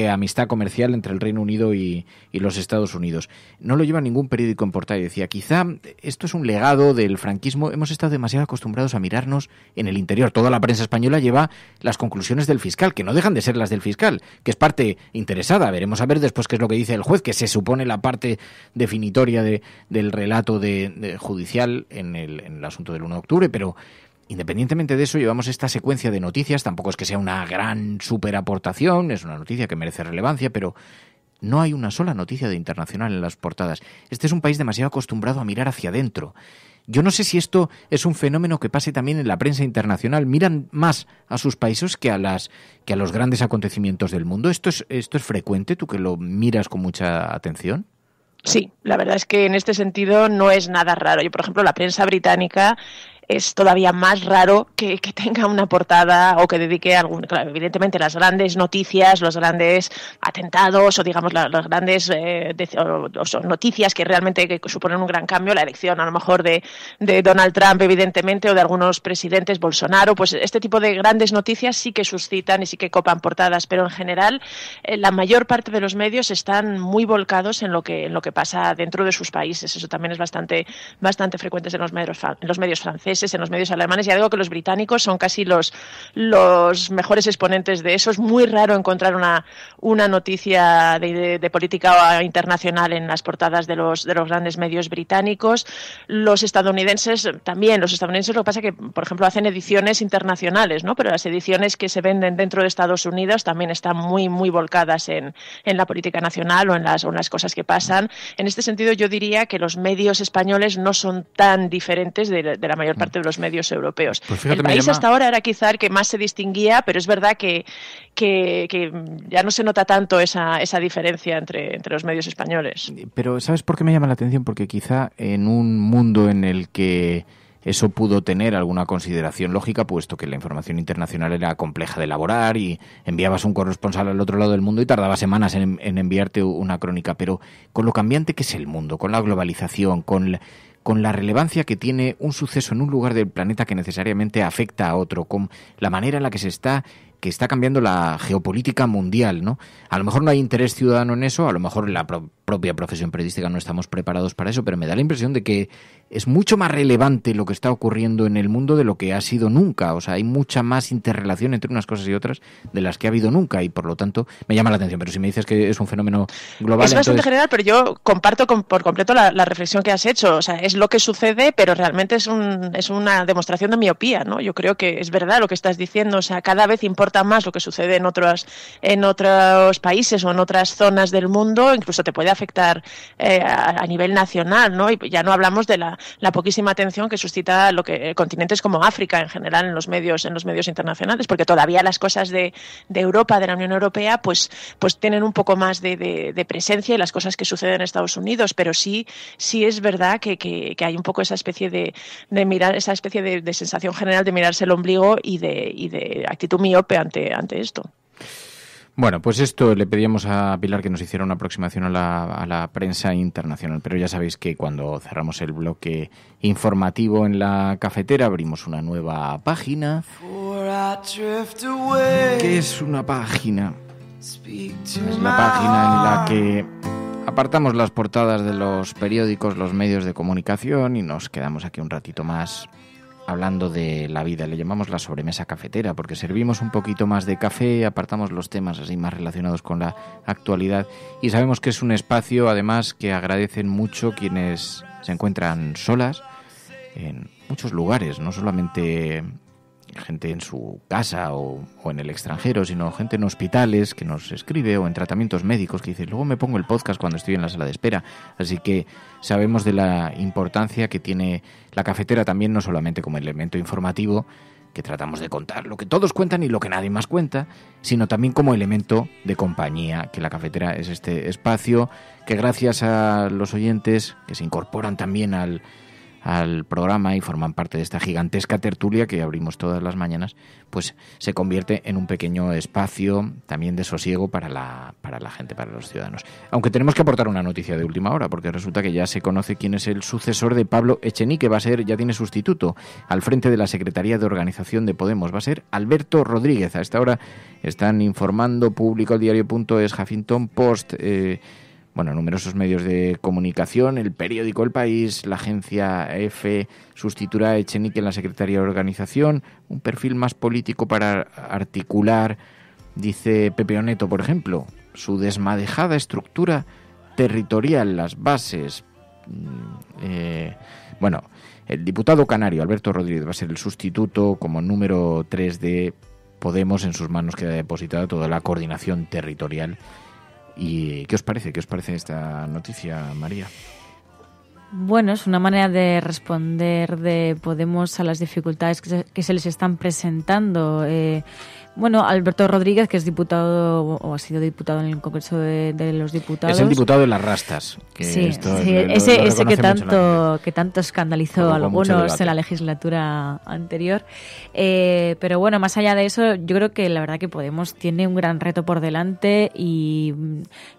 amistad comercial entre el Reino Unido y los Estados Unidos. No lo lleva ningún periódico en portada y decía, quizá esto es un legado del franquismo. Hemos estado demasiado acostumbrados a mirarnos en el interior. Toda la prensa española lleva las conclusiones del fiscal, que no dejan de ser las del fiscal, que es parte interesada. Veremos a ver después qué es lo que dice el juez, que se supone la parte definitoria del relato judicial en el asunto del 1 de octubre, pero independientemente de eso, llevamos esta secuencia de noticias. Tampoco es que sea una gran superaportación, es una noticia que merece relevancia, pero no hay una sola noticia de internacional en las portadas. Este es un país demasiado acostumbrado a mirar hacia adentro. Yo no sé si esto es un fenómeno que pase también en la prensa internacional. Miran más a sus países que a los grandes acontecimientos del mundo. ¿Esto es frecuente, tú que lo miras con mucha atención? Sí, la verdad es que en este sentido no es nada raro. Yo, por ejemplo, la prensa británica es todavía más raro que tenga una portada o que dedique claro, evidentemente las grandes noticias, los grandes atentados o digamos las grandes noticias que realmente que suponen un gran cambio, la elección a lo mejor de Donald Trump evidentemente o de algunos presidentes, Bolsonaro, pues este tipo de grandes noticias sí que suscitan y sí que copan portadas, pero en general la mayor parte de los medios están muy volcados en lo que pasa dentro de sus países. Eso también es bastante frecuente en los medios franceses, en los medios alemanes. Ya digo que los británicos son casi los mejores exponentes de eso. Es muy raro encontrar una noticia de política internacional en las portadas de los grandes medios británicos. Los estadounidenses también. Los estadounidenses lo que pasa es que, por ejemplo, hacen ediciones internacionales, ¿no? Pero las ediciones que se venden dentro de Estados Unidos también están muy, muy volcadas en la política nacional o en las cosas que pasan. En este sentido, yo diría que los medios españoles no son tan diferentes de la mayor parte de los medios europeos. Pues fíjate, el país hasta ahora era quizá el que más se distinguía, pero es verdad que ya no se nota tanto esa diferencia entre los medios españoles. Pero ¿sabes por qué me llama la atención? Porque quizá en un mundo en el que eso pudo tener alguna consideración lógica, puesto que la información internacional era compleja de elaborar y enviabas un corresponsal al otro lado del mundo y tardaba semanas en enviarte una crónica, pero con lo cambiante que es el mundo, con la globalización, con la relevancia que tiene un suceso en un lugar del planeta que necesariamente afecta a otro, con la manera en la que está cambiando la geopolítica mundial, ¿no? A lo mejor no hay interés ciudadano en eso, a lo mejor en la propia profesión periodística no estamos preparados para eso, pero me da la impresión de que es mucho más relevante lo que está ocurriendo en el mundo de lo que ha sido nunca. O sea, hay mucha más interrelación entre unas cosas y otras de las que ha habido nunca y por lo tanto me llama la atención. Pero si me dices que es un fenómeno global... Es bastante general, pero yo comparto por completo la reflexión que has hecho. O sea, es lo que sucede, pero realmente es una demostración de miopía, ¿no? Yo creo que es verdad lo que estás diciendo. O sea, cada vez importa importa más lo que sucede en otros países o en otras zonas del mundo, incluso te puede afectar a nivel nacional, ¿no? Y ya no hablamos de la poquísima atención que suscita continentes como África en general en los medios internacionales, porque todavía las cosas de Europa, de la Unión Europea, pues tienen un poco más de presencia, y las cosas que suceden en Estados Unidos, pero sí es verdad que hay un poco esa especie de mirar, esa especie de sensación general de mirarse el ombligo y de actitud miope ante esto. Bueno, pues esto le pedíamos a Pilar que nos hiciera una aproximación a la prensa internacional, pero ya sabéis que cuando cerramos el bloque informativo en la cafetera abrimos una nueva página. ¿Qué es una página? Es la página en la que apartamos las portadas de los periódicos, los medios de comunicación, y nos quedamos aquí un ratito más hablando de la vida. Le llamamos la sobremesa cafetera porque servimos un poquito más de café, apartamos los temas así más relacionados con la actualidad, y sabemos que es un espacio además que agradecen mucho quienes se encuentran solas en muchos lugares, no solamente gente en su casa o en el extranjero, sino gente en hospitales que nos escribe, o en tratamientos médicos que dice: luego me pongo el podcast cuando estoy en la sala de espera. Así que sabemos de la importancia que tiene la cafetera también, no solamente como elemento informativo, que tratamos de contar lo que todos cuentan y lo que nadie más cuenta, sino también como elemento de compañía, que la cafetera es este espacio que, gracias a los oyentes que se incorporan también al programa y forman parte de esta gigantesca tertulia que abrimos todas las mañanas, pues se convierte en un pequeño espacio también de sosiego para la gente, para los ciudadanos. Aunque tenemos que aportar una noticia de última hora, porque resulta que ya se conoce quién es el sucesor de Pablo Echenique. Ya tiene sustituto al frente de la Secretaría de Organización de Podemos. Va a ser Alberto Rodríguez. A esta hora están informando Público, El Diario.es, Huffington Post, numerosos medios de comunicación, el periódico El País, la agencia EFE, sustituirá a Echenique en la Secretaría de Organización, un perfil más político para articular, dice Pepe Oneto, por ejemplo, su desmadejada estructura territorial, las bases. El diputado canario Alberto Rodríguez va a ser el sustituto como número 3 de Podemos. En sus manos queda depositada toda la coordinación territorial. ¿Y qué os parece? ¿Qué os parece esta noticia, María? Bueno, es una manera de responder de Podemos a las dificultades que se les están presentando. Alberto Rodríguez, que es diputado o ha sido diputado en el Congreso de los Diputados. Es el diputado de las rastas. Ese que tanto escandalizó a algunos en la legislatura anterior. Pero bueno, más allá de eso, yo creo que la verdad que Podemos tiene un gran reto por delante, y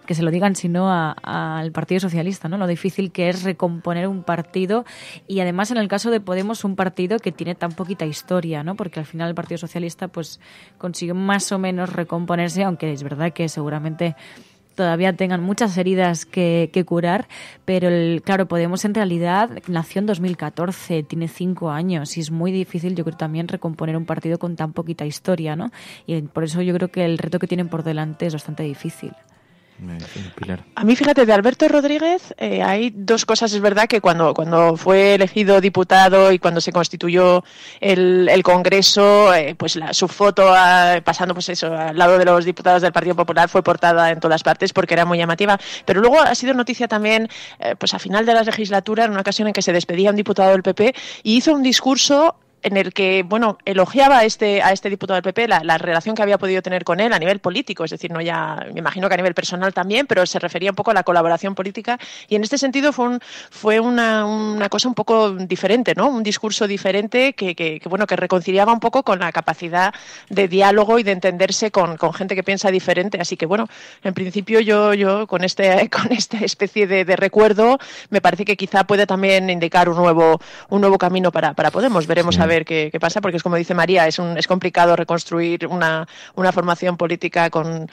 que se lo digan sino al Partido Socialista, ¿no? Lo difícil que es recomponer un partido, y además en el caso de Podemos un partido que tiene tan poquita historia, ¿no? Porque al final el Partido Socialista pues consigue más o menos recomponerse, aunque es verdad que seguramente todavía tengan muchas heridas que curar, pero claro, Podemos en realidad nació en 2014, tiene 5 años, y es muy difícil, yo creo, también recomponer un partido con tan poquita historia, ¿no? Y por eso yo creo que el reto que tienen por delante es bastante difícil. Pilar. A mí, fíjate, de Alberto Rodríguez hay dos cosas. Es verdad que cuando fue elegido diputado y cuando se constituyó el Congreso, su foto pasando al lado de los diputados del Partido Popular fue portada en todas partes porque era muy llamativa. Pero luego ha sido noticia también a final de la legislatura, en una ocasión en que se despedía un diputado del PP y hizo un discurso en el que, elogiaba a este diputado del PP la relación que había podido tener con él a nivel político, es decir, no ya, me imagino que a nivel personal también, pero se refería un poco a la colaboración política, y en este sentido fue una cosa un poco diferente, ¿no? Un discurso diferente que reconciliaba un poco con la capacidad de diálogo y de entenderse con gente que piensa diferente. Así que, en principio yo con esta especie de recuerdo me parece que quizá puede también indicar un nuevo camino para Podemos. Veremos a ver qué pasa, porque es como dice María, es complicado reconstruir una formación política con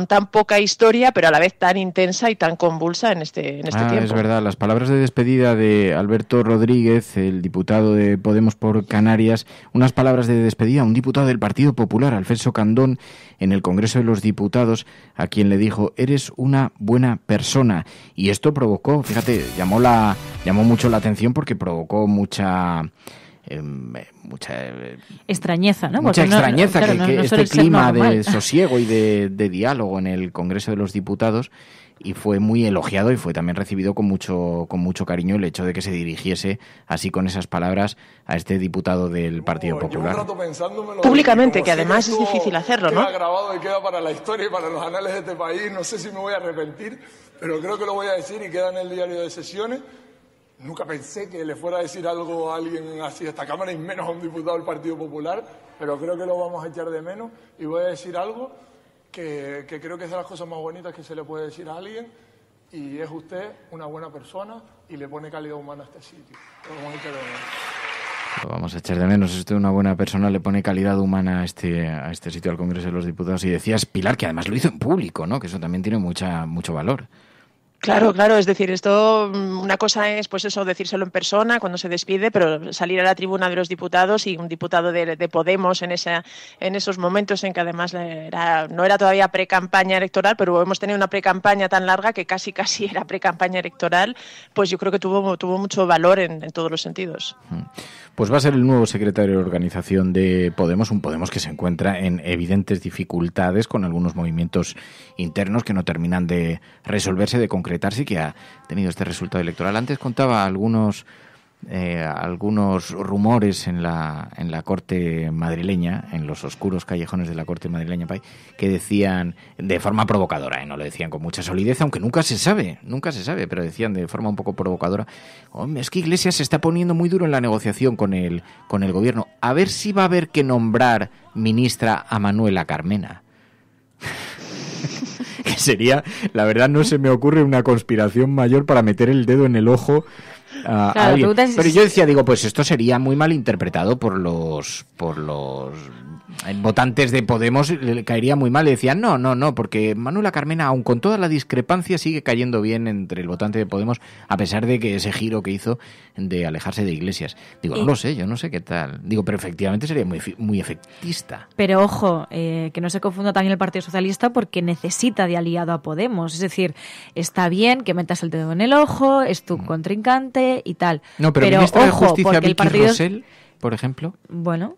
tan poca historia, pero a la vez tan intensa y tan convulsa en este tiempo. Es verdad, las palabras de despedida de Alberto Rodríguez, el diputado de Podemos por Canarias, unas palabras de despedida a un diputado del Partido Popular, Alfonso Candón, en el Congreso de los Diputados, a quien le dijo: eres una buena persona. Y esto provocó, fíjate, llamó mucho la atención porque provocó mucha mucha extrañeza, ¿no? Mucha extrañeza, claro, que este clima de sosiego y de diálogo en el Congreso de los Diputados, y fue muy elogiado y fue también recibido con mucho cariño el hecho de que se dirigiese así con esas palabras a este diputado del Partido Popular. Públicamente, que además es difícil hacerlo, ¿no? Queda grabado y queda para la historia y para los anales de este país. No sé si me voy a arrepentir, pero creo que lo voy a decir y queda en el diario de sesiones. Nunca pensé que le fuera a decir algo a alguien así a esta Cámara, y menos a un diputado del Partido Popular, pero creo que lo vamos a echar de menos, y voy a decir algo que creo que es de las cosas más bonitas que se le puede decir a alguien, y es usted una buena persona y le pone calidad humana a este sitio. Lo vamos a echar de menos. Lo vamos a echar de menos. Usted, una buena persona, le pone calidad humana a este sitio, al Congreso de los Diputados. Y decías, Pilar, que además lo hizo en público, ¿no? Que eso también tiene mucho valor. Claro, es decir, esto, una cosa es pues eso, decírselo en persona cuando se despide, pero salir a la tribuna de los diputados, y un diputado de Podemos en esos momentos en que además no era todavía pre-campaña electoral, pero hemos tenido una pre-campaña tan larga que casi era pre-campaña electoral, pues yo creo que tuvo mucho valor en todos los sentidos. Pues va a ser el nuevo secretario de organización de Podemos, un Podemos que se encuentra en evidentes dificultades con algunos movimientos internos que no terminan de resolverse, de concretarse, y que ha tenido este resultado electoral. Antes contaba algunos rumores en la corte madrileña, en los oscuros callejones de la corte madrileña, que decían de forma provocadora, no lo decían con mucha solidez, aunque nunca se sabe, pero decían de forma un poco provocadora: es que Iglesias se está poniendo muy duro en la negociación con el gobierno, a ver si va a haber que nombrar ministra a Manuela Carmena. Que sería, la verdad, no se me ocurre una conspiración mayor para meter el dedo en el ojo a alguien. Pero yo decía, pues esto sería muy mal interpretado por los votantes de Podemos, le caería muy mal. Y decían, no, porque Manuela Carmena, aun con toda la discrepancia, sigue cayendo bien entre el votante de Podemos, a pesar de que ese giro que hizo de alejarse de Iglesias. No lo sé, yo no sé qué tal. Pero efectivamente sería muy efectista. Pero ojo, que no se confunda también el Partido Socialista, porque necesita de aliado a Podemos. Es decir, está bien que metas el dedo en el ojo, es tu contrincante y tal. No, pero ministra de Justicia Vicky Rosell, por ejemplo. Bueno,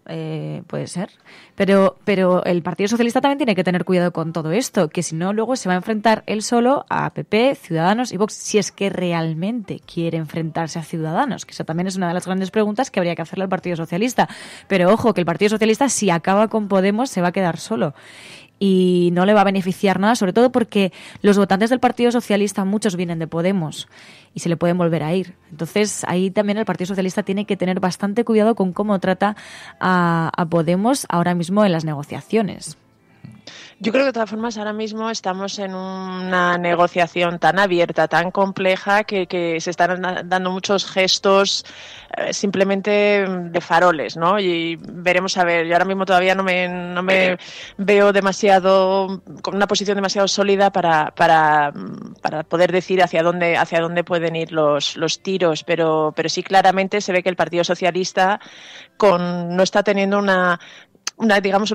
puede ser. Pero el Partido Socialista también tiene que tener cuidado con todo esto, que si no, luego se va a enfrentar él solo a PP, Ciudadanos y Vox, si es que realmente quiere enfrentarse a Ciudadanos, que eso también es una de las grandes preguntas que habría que hacerle al Partido Socialista. Pero ojo, que el Partido Socialista, si acaba con Podemos, se va a quedar solo. Y no le va a beneficiar nada, sobre todo porque los votantes del Partido Socialista, muchos vienen de Podemos y se le pueden volver a ir. Entonces, ahí también el Partido Socialista tiene que tener bastante cuidado con cómo trata a Podemos ahora mismo en las negociaciones. Yo creo que de todas formas ahora mismo estamos en una negociación tan abierta, tan compleja, que se están dando muchos gestos simplemente de faroles, ¿no? Y veremos a ver. Yo ahora mismo todavía no me veo demasiado, con una posición demasiado sólida para poder decir hacia dónde pueden ir los tiros, pero sí claramente se ve que el Partido Socialista no está teniendo una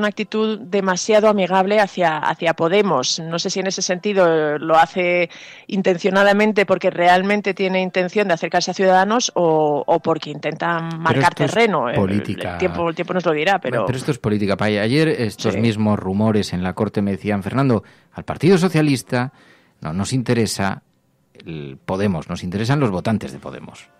actitud demasiado amigable hacia Podemos. No sé si en ese sentido lo hace intencionadamente porque realmente tiene intención de acercarse a Ciudadanos o porque intenta marcar terreno. Política. El tiempo nos lo dirá, pero esto es política. Ayer estos mismos rumores en la corte me decían, Fernando, al Partido Socialista no nos interesa el Podemos, nos interesan los votantes de Podemos.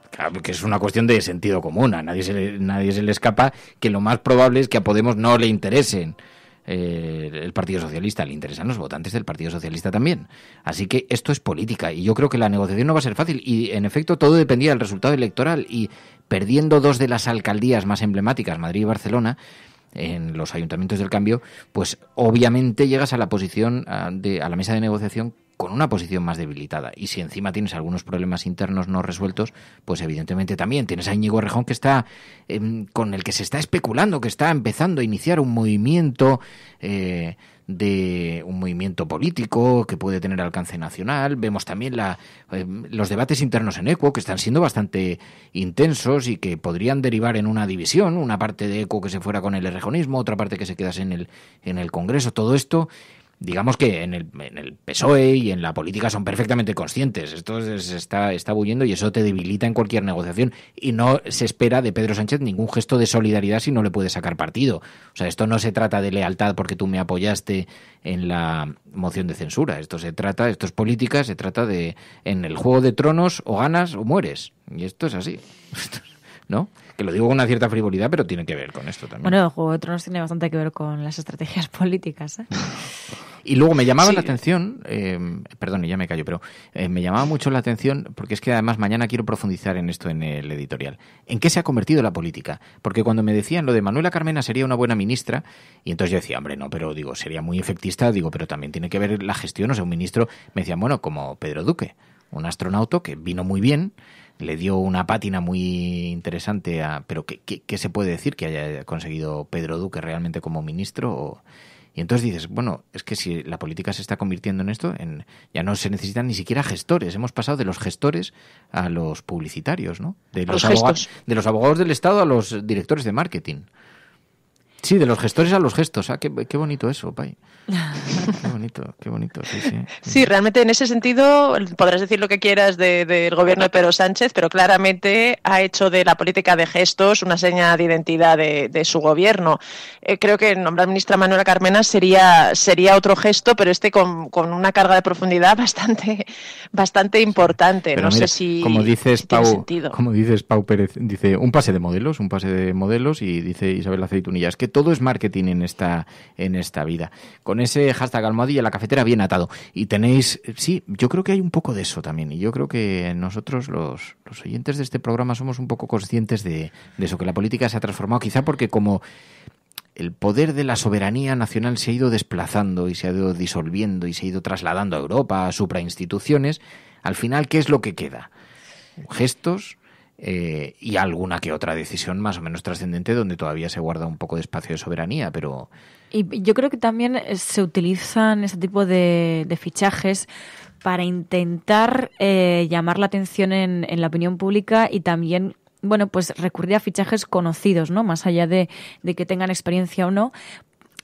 Claro, que es una cuestión de sentido común. A nadie se le escapa que lo más probable es que a Podemos no le interesen el Partido Socialista, le interesan los votantes del Partido Socialista también. Así que esto es política y yo creo que la negociación no va a ser fácil y en efecto todo dependía del resultado electoral y perdiendo dos de las alcaldías más emblemáticas, Madrid y Barcelona, en los ayuntamientos del cambio, pues obviamente llegas a la posición a la mesa de negociación con una posición más debilitada. Y si encima tienes algunos problemas internos no resueltos, pues evidentemente también tienes a Íñigo Errejón, que está con el que se está especulando, que está empezando a iniciar un movimiento un movimiento político que puede tener alcance nacional. Vemos también los debates internos en ECO, que están siendo bastante intensos y que podrían derivar en una división, una parte de ECO que se fuera con el errejonismo, otra parte que se quedase en el Congreso. Todo esto, digamos que en el PSOE y en la política son perfectamente conscientes. Esto se está bulliendo y eso te debilita en cualquier negociación. Y no se espera de Pedro Sánchez ningún gesto de solidaridad si no le puede sacar partido. O sea, esto no se trata de lealtad porque tú me apoyaste en la moción de censura. Esto es política, se trata de en el Juego de Tronos o ganas o mueres. Y esto es así. ¿No? Que lo digo con una cierta frivolidad, pero tiene que ver con esto también. Bueno, el Juego de Tronos tiene bastante que ver con las estrategias políticas, ¿eh? Y luego me llamaba la atención, perdón, ya me callo, pero me llamaba mucho la atención, porque es que además mañana quiero profundizar en esto en el editorial. ¿En qué se ha convertido la política? Porque cuando me decían lo de Manuela Carmena sería una buena ministra, y entonces yo decía, hombre, no, pero digo, sería muy efectista, digo, pero también tiene que ver la gestión, o sea, un ministro, me decían, bueno, como Pedro Duque, un astronauta que vino muy bien, le dio una pátina muy interesante pero ¿qué se puede decir que haya conseguido Pedro Duque realmente como ministro? Y entonces dices, bueno, es que si la política se está convirtiendo en esto, ya no se necesitan ni siquiera gestores. Hemos pasado de los gestores a los publicitarios, ¿no? De los abogados del Estado a los directores de marketing. Sí, de los gestores a los gestos. Qué bonito eso, Pai. Qué bonito, sí. Sí, realmente en ese sentido podrás decir lo que quieras del gobierno de Pedro Sánchez, pero claramente ha hecho de la política de gestos una seña de identidad de su gobierno. Creo que nombrar ministra Manuela Carmena sería otro gesto, pero con una carga de profundidad bastante importante. Pero no mira, sé si como dices, si tiene Pau, sentido. Como dices, Pau Pérez, dice un pase de modelos, y dice Isabel Aceitunilla, es que todo es marketing en esta vida. Con ese hashtag almohadilla la cafetera bien atado. Y tenéis, sí, yo creo que hay un poco de eso también. Y yo creo que nosotros, los oyentes de este programa, somos un poco conscientes de eso, que la política se ha transformado, quizá porque como el poder de la soberanía nacional se ha ido desplazando y se ha ido disolviendo y se ha ido trasladando a Europa, a suprainstituciones, al final, ¿qué es lo que queda? Gestos y alguna que otra decisión más o menos trascendente donde todavía se guarda un poco de espacio de soberanía, pero... Y yo creo que también se utilizan ese tipo de fichajes para intentar llamar la atención en la opinión pública y también, bueno, pues recurrir a fichajes conocidos, ¿no? Más allá de que tengan experiencia o no.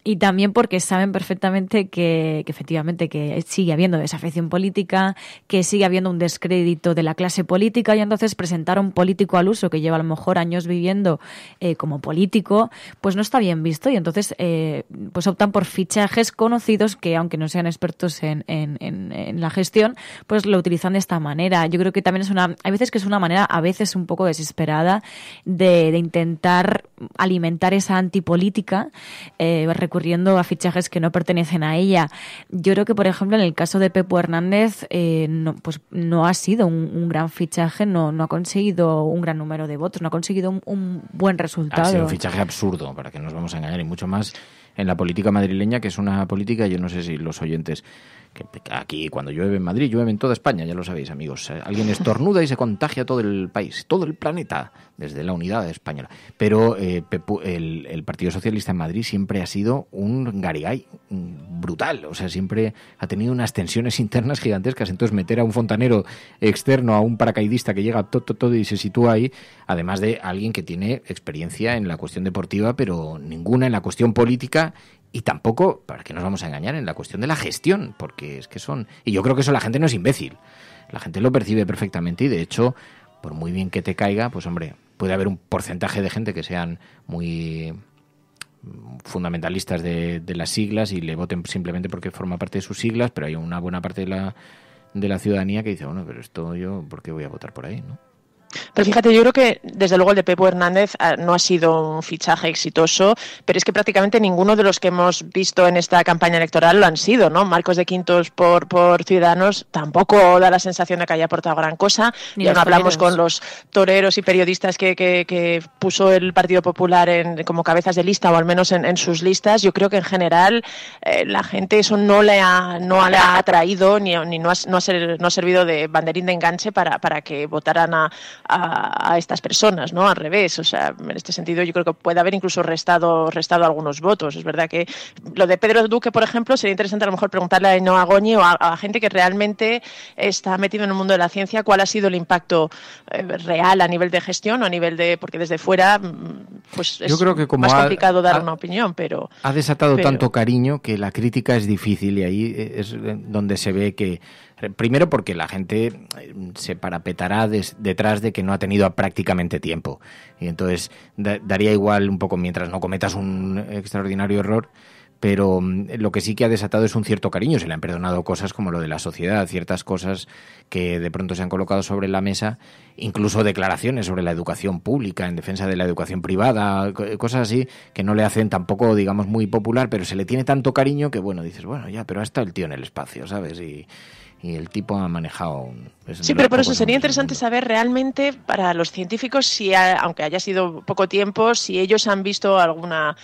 Y también porque saben perfectamente que efectivamente que sigue habiendo desafección política, que sigue habiendo un descrédito de la clase política, y entonces presentar a un político al uso que lleva a lo mejor años viviendo como político, pues no está bien visto, y entonces pues optan por fichajes conocidos que, aunque no sean expertos en la gestión, pues lo utilizan de esta manera. Yo creo que también hay veces que es una manera, a veces un poco desesperada, de intentar alimentar esa antipolítica, recurriendo a fichajes que no pertenecen a ella. Yo creo que, por ejemplo, en el caso de Pepu Hernández, no ha sido un gran fichaje, no ha conseguido un gran número de votos, no ha conseguido un buen resultado. Ha sido un fichaje absurdo, para que nos vamos a engañar, y mucho más en la política madrileña, que es una política, yo no sé si los oyentes, que aquí cuando llueve en Madrid, llueve en toda España, ya lo sabéis, amigos. Alguien estornuda y se contagia todo el país, todo el planeta, desde la unidad española. Pero el Partido Socialista en Madrid siempre ha sido un garigay brutal, o sea, siempre ha tenido unas tensiones internas gigantescas. Entonces meter a un fontanero externo, a un paracaidista que llega todo y se sitúa ahí, además de alguien que tiene experiencia en la cuestión deportiva, pero ninguna en la cuestión política. Y tampoco, para que nos vamos a engañar, en la cuestión de la gestión, porque es que son... Y yo creo que eso la gente no es imbécil. La gente lo percibe perfectamente y, de hecho, por muy bien que te caiga, pues hombre, puede haber un porcentaje de gente que sean muy fundamentalistas de las siglas y le voten simplemente porque forma parte de sus siglas, pero hay una buena parte de la ciudadanía que dice, bueno, pero esto yo, ¿por qué voy a votar por ahí, no? Pero fíjate, yo creo que desde luego el de Pepu Hernández no ha sido un fichaje exitoso, pero es que prácticamente ninguno de los que hemos visto en esta campaña electoral lo han sido, ¿no? Marcos de Quintos por Ciudadanos tampoco da la sensación de que haya aportado gran cosa. Ya no hablamos con los toreros y periodistas que puso el Partido Popular como cabezas de lista, o al menos en sus listas. Yo creo que en general la gente eso no le ha atraído ni no ha servido de banderín de enganche para que votaran a a estas personas, ¿no? Al revés, o sea, en este sentido yo creo que puede haber incluso restado algunos votos. Es verdad que lo de Pedro Duque, por ejemplo, sería interesante a lo mejor preguntarle a Ainhoa Goñi o a gente que realmente está metido en el mundo de la ciencia cuál ha sido el impacto real a nivel de gestión o a nivel de... porque desde fuera pues es más complicado dar una opinión, pero... Ha desatado tanto cariño que la crítica es difícil y ahí es donde se ve que... Primero porque la gente se parapetará detrás de que no ha tenido prácticamente tiempo. Y entonces daría igual un poco mientras no cometas un extraordinario error, pero lo que sí que ha desatado es un cierto cariño. Se le han perdonado cosas como lo de la sociedad, ciertas cosas que de pronto se han colocado sobre la mesa, incluso declaraciones sobre la educación pública en defensa de la educación privada, cosas así que no le hacen tampoco, digamos, muy popular, pero se le tiene tanto cariño que, bueno, dices, bueno, ya, pero ha estado el tío en el espacio, ¿sabes? Y el tipo ha manejado... Sí, pero por eso sería interesante saber realmente para los científicos, si aunque haya sido poco tiempo, si ellos han visto alguna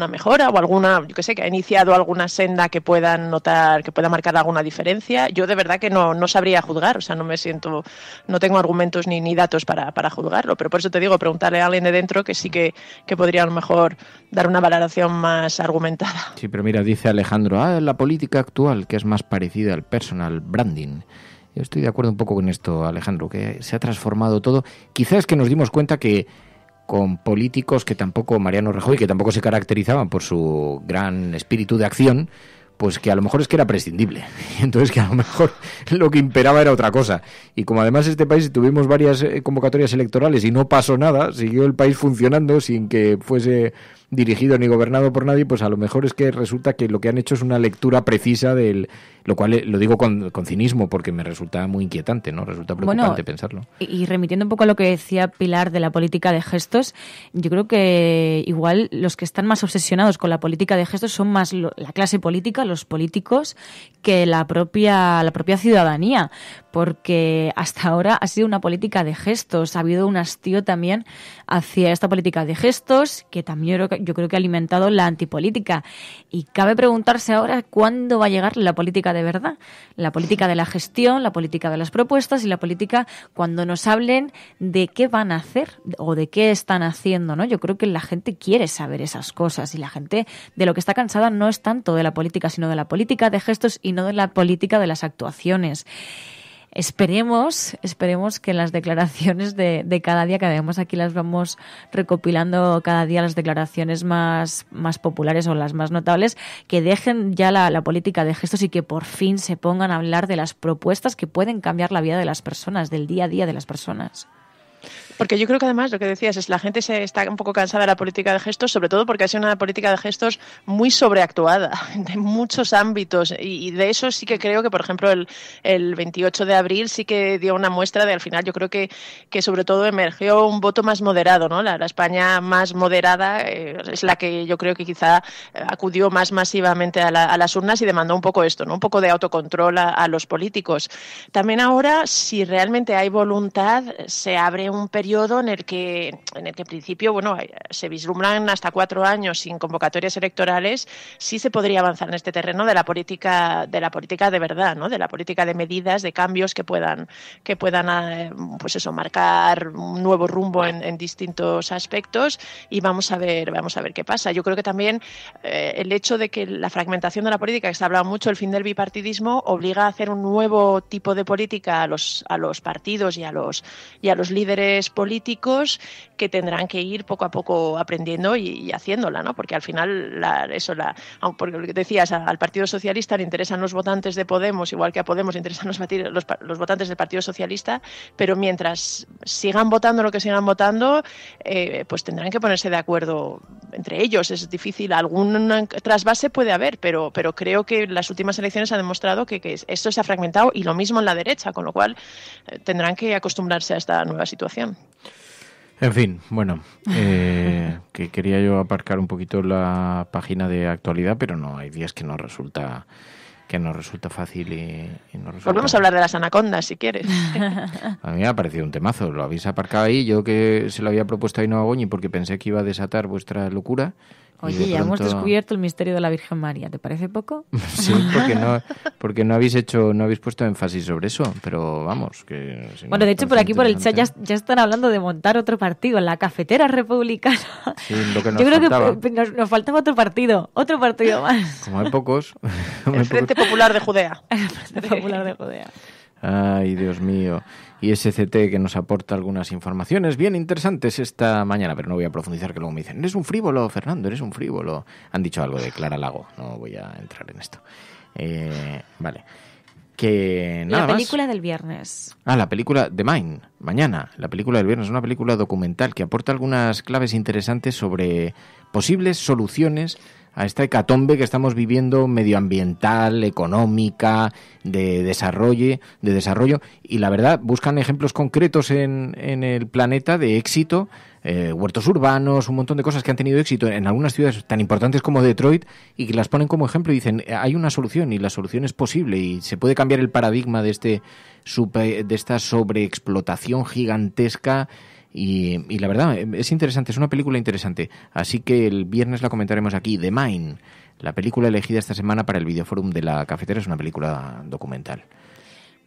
mejora o alguna, yo qué sé, que ha iniciado alguna senda que puedan notar, que pueda marcar alguna diferencia. Yo de verdad que no sabría juzgar, o sea, no tengo argumentos ni datos para juzgarlo, pero por eso te digo, preguntarle a alguien de dentro que sí que podría a lo mejor dar una valoración más argumentada. Sí, pero mira, dice Alejandro, la política actual que es más parecida al personal branding. Yo estoy de acuerdo un poco con esto, Alejandro, que se ha transformado todo. Quizás es que nos dimos cuenta que con políticos que tampoco, Mariano Rajoy, que tampoco se caracterizaban por su gran espíritu de acción, pues que a lo mejor es que era prescindible. Entonces que a lo mejor lo que imperaba era otra cosa. Y como además este país tuvimos varias convocatorias electorales y no pasó nada, siguió el país funcionando sin que fuese dirigido ni gobernado por nadie, pues a lo mejor es que resulta que lo que han hecho es una lectura precisa del... Lo cual lo digo con cinismo porque me resulta muy inquietante, ¿no? Resulta preocupante pensarlo. Y remitiendo un poco a lo que decía Pilar de la política de gestos, yo creo que igual los que están más obsesionados con la política de gestos son más la clase política, los políticos, que la propia ciudadanía, porque hasta ahora ha sido una política de gestos. Ha habido un hastío también hacia esta política de gestos que también yo creo que ha alimentado la antipolítica. Y cabe preguntarse ahora cuándo va a llegar la política de verdad, la política de la gestión, la política de las propuestas y la política cuando nos hablen de qué van a hacer o de qué están haciendo, ¿no? Yo creo que la gente quiere saber esas cosas y la gente de lo que está cansada no es tanto de la política, sino de la política de gestos y no de la política de las actuaciones. Esperemos que las declaraciones de cada día, que además aquí las vamos recopilando cada día, las declaraciones más populares o las más notables, que dejen ya la política de gestos y que por fin se pongan a hablar de las propuestas que pueden cambiar la vida de las personas, del día a día de las personas. Porque yo creo que además lo que decías es la gente se está un poco cansada de la política de gestos, sobre todo porque ha sido una política de gestos muy sobreactuada en muchos ámbitos y de eso sí que creo que, por ejemplo, el 28 de abril sí que dio una muestra de, al final yo creo que sobre todo emergió un voto más moderado, ¿no? La España más moderada es la que yo creo que quizá acudió más masivamente a las urnas y demandó un poco esto, ¿no? Un poco de autocontrol a los políticos. También ahora, si realmente hay voluntad, se abre un periodo en el que en principio, bueno, se vislumbran hasta 4 años sin convocatorias electorales. Sí se podría avanzar en este terreno de la política de verdad, ¿no? De la política de medidas, de cambios que puedan pues eso, marcar un nuevo rumbo en distintos aspectos y vamos a ver qué pasa. Yo creo que también el hecho de que la fragmentación de la política, que se ha hablado mucho, el fin del bipartidismo, obliga a hacer un nuevo tipo de política a los partidos y a los líderes políticos que tendrán que ir poco a poco aprendiendo y haciéndola, ¿no? Porque al final, porque lo que decías, al Partido Socialista le interesan los votantes de Podemos, igual que a Podemos le interesan los votantes del Partido Socialista, pero mientras sigan votando lo que sigan votando, pues tendrán que ponerse de acuerdo entre ellos. Es difícil, algún trasvase puede haber, pero creo que las últimas elecciones han demostrado que esto se ha fragmentado y lo mismo en la derecha, con lo cual tendrán que acostumbrarse a esta nueva situación. En fin, bueno, que quería yo aparcar un poquito la página de actualidad, pero no, hay días que nos resulta fácil y no resulta... Volvemos a hablar de las anacondas, si quieres. A mí me ha parecido un temazo, lo habéis aparcado ahí, yo que se lo había propuesto a Ainhoa Goñi porque pensé que iba a desatar vuestra locura Oye, ya hemos descubierto el misterio de la Virgen María. ¿Te parece poco? Sí, porque no habéis puesto énfasis sobre eso, pero vamos, que... Si bueno, de hecho, por aquí, por el chat, ya están hablando de montar otro partido, la cafetera republicana. Sí, lo que nos Yo creo faltaba. Que nos faltaba otro partido más. Como hay pocos. El Frente Popular de Judea. El Frente Popular de Judea. Ay, Dios mío. Y SCT, que nos aporta algunas informaciones bien interesantes esta mañana, pero no voy a profundizar, que luego me dicen, eres un frívolo, Fernando, eres un frívolo. Han dicho algo de Clara Lago, no voy a entrar en esto. Vale. Que nada la película más. Del viernes. La película The Mind, mañana. La película del viernes es una película documental que aporta algunas claves interesantes sobre posibles soluciones a esta hecatombe que estamos viviendo medioambiental, económica, de desarrollo, y la verdad buscan ejemplos concretos en el planeta de éxito, huertos urbanos, un montón de cosas que han tenido éxito en algunas ciudades tan importantes como Detroit y que las ponen como ejemplo y dicen, hay una solución y la solución es posible y se puede cambiar el paradigma de esta sobreexplotación gigantesca. Y la verdad, es interesante, es una película interesante. Así que el viernes la comentaremos aquí, The Mind, la película elegida esta semana para el Videoforum de la Cafetera, es una película documental.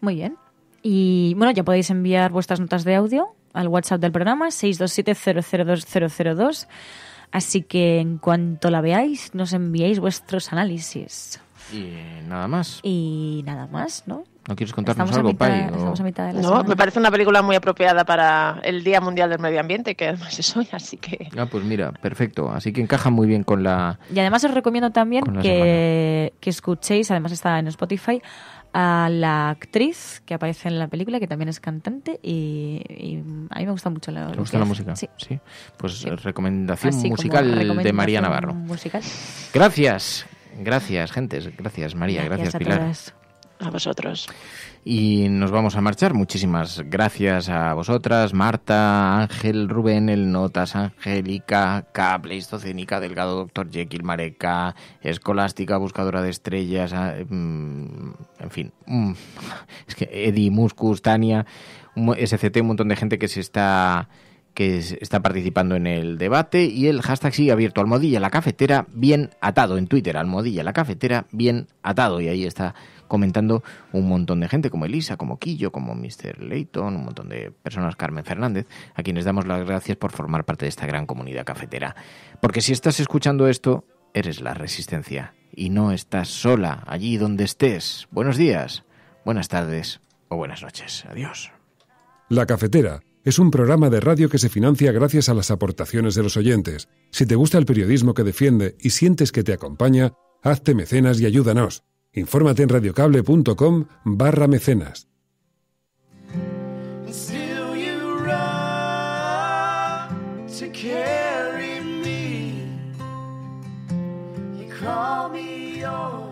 Muy bien. Y bueno, ya podéis enviar vuestras notas de audio al WhatsApp del programa, 627-002-002. Así que en cuanto la veáis, nos enviéis vuestros análisis. Y nada más. Y nada más, ¿no? ¿No quieres contarnos algo, Pai? Estamos a mitad de la semana. Me parece una película muy apropiada para el Día Mundial del Medio Ambiente, que además es hoy, así que... Pues mira, perfecto. Así que encaja muy bien con la... Y además os recomiendo también que escuchéis, además está en Spotify, a la actriz que aparece en la película, que también es cantante, y a mí me gusta mucho la... ¿Te gusta la música? Sí. Pues sí. Recomendación así musical de María Navarro. Musical. Gracias, gentes. Gracias, María. Gracias Pilar. Todas. A vosotros. Y nos vamos a marchar. Muchísimas gracias a vosotras, Marta, Ángel, Rubén, El Notas, Angélica, K, Pleistocénica, Delgado, Doctor Jekyll, Mareca, Escolástica, Buscadora de Estrellas, en fin, es que Eddie, Muscus, Tania, SCT, un montón de gente que está participando en el debate, y el hashtag sigue abierto, Almohadilla la Cafetera bien atado, en Twitter, Almohadilla la Cafetera bien atado, y ahí está comentando un montón de gente, como Elisa, como Quillo, como Mr. Layton, un montón de personas, Carmen Fernández, a quienes damos las gracias por formar parte de esta gran comunidad cafetera. Porque si estás escuchando esto, eres la resistencia, y no estás sola allí donde estés. Buenos días, buenas tardes o buenas noches. Adiós. La Cafetera es un programa de radio que se financia gracias a las aportaciones de los oyentes. Si te gusta el periodismo que defiende y sientes que te acompaña, hazte mecenas y ayúdanos. Infórmate en radiocable.com/mecenas. Still you run to carry me. You call me your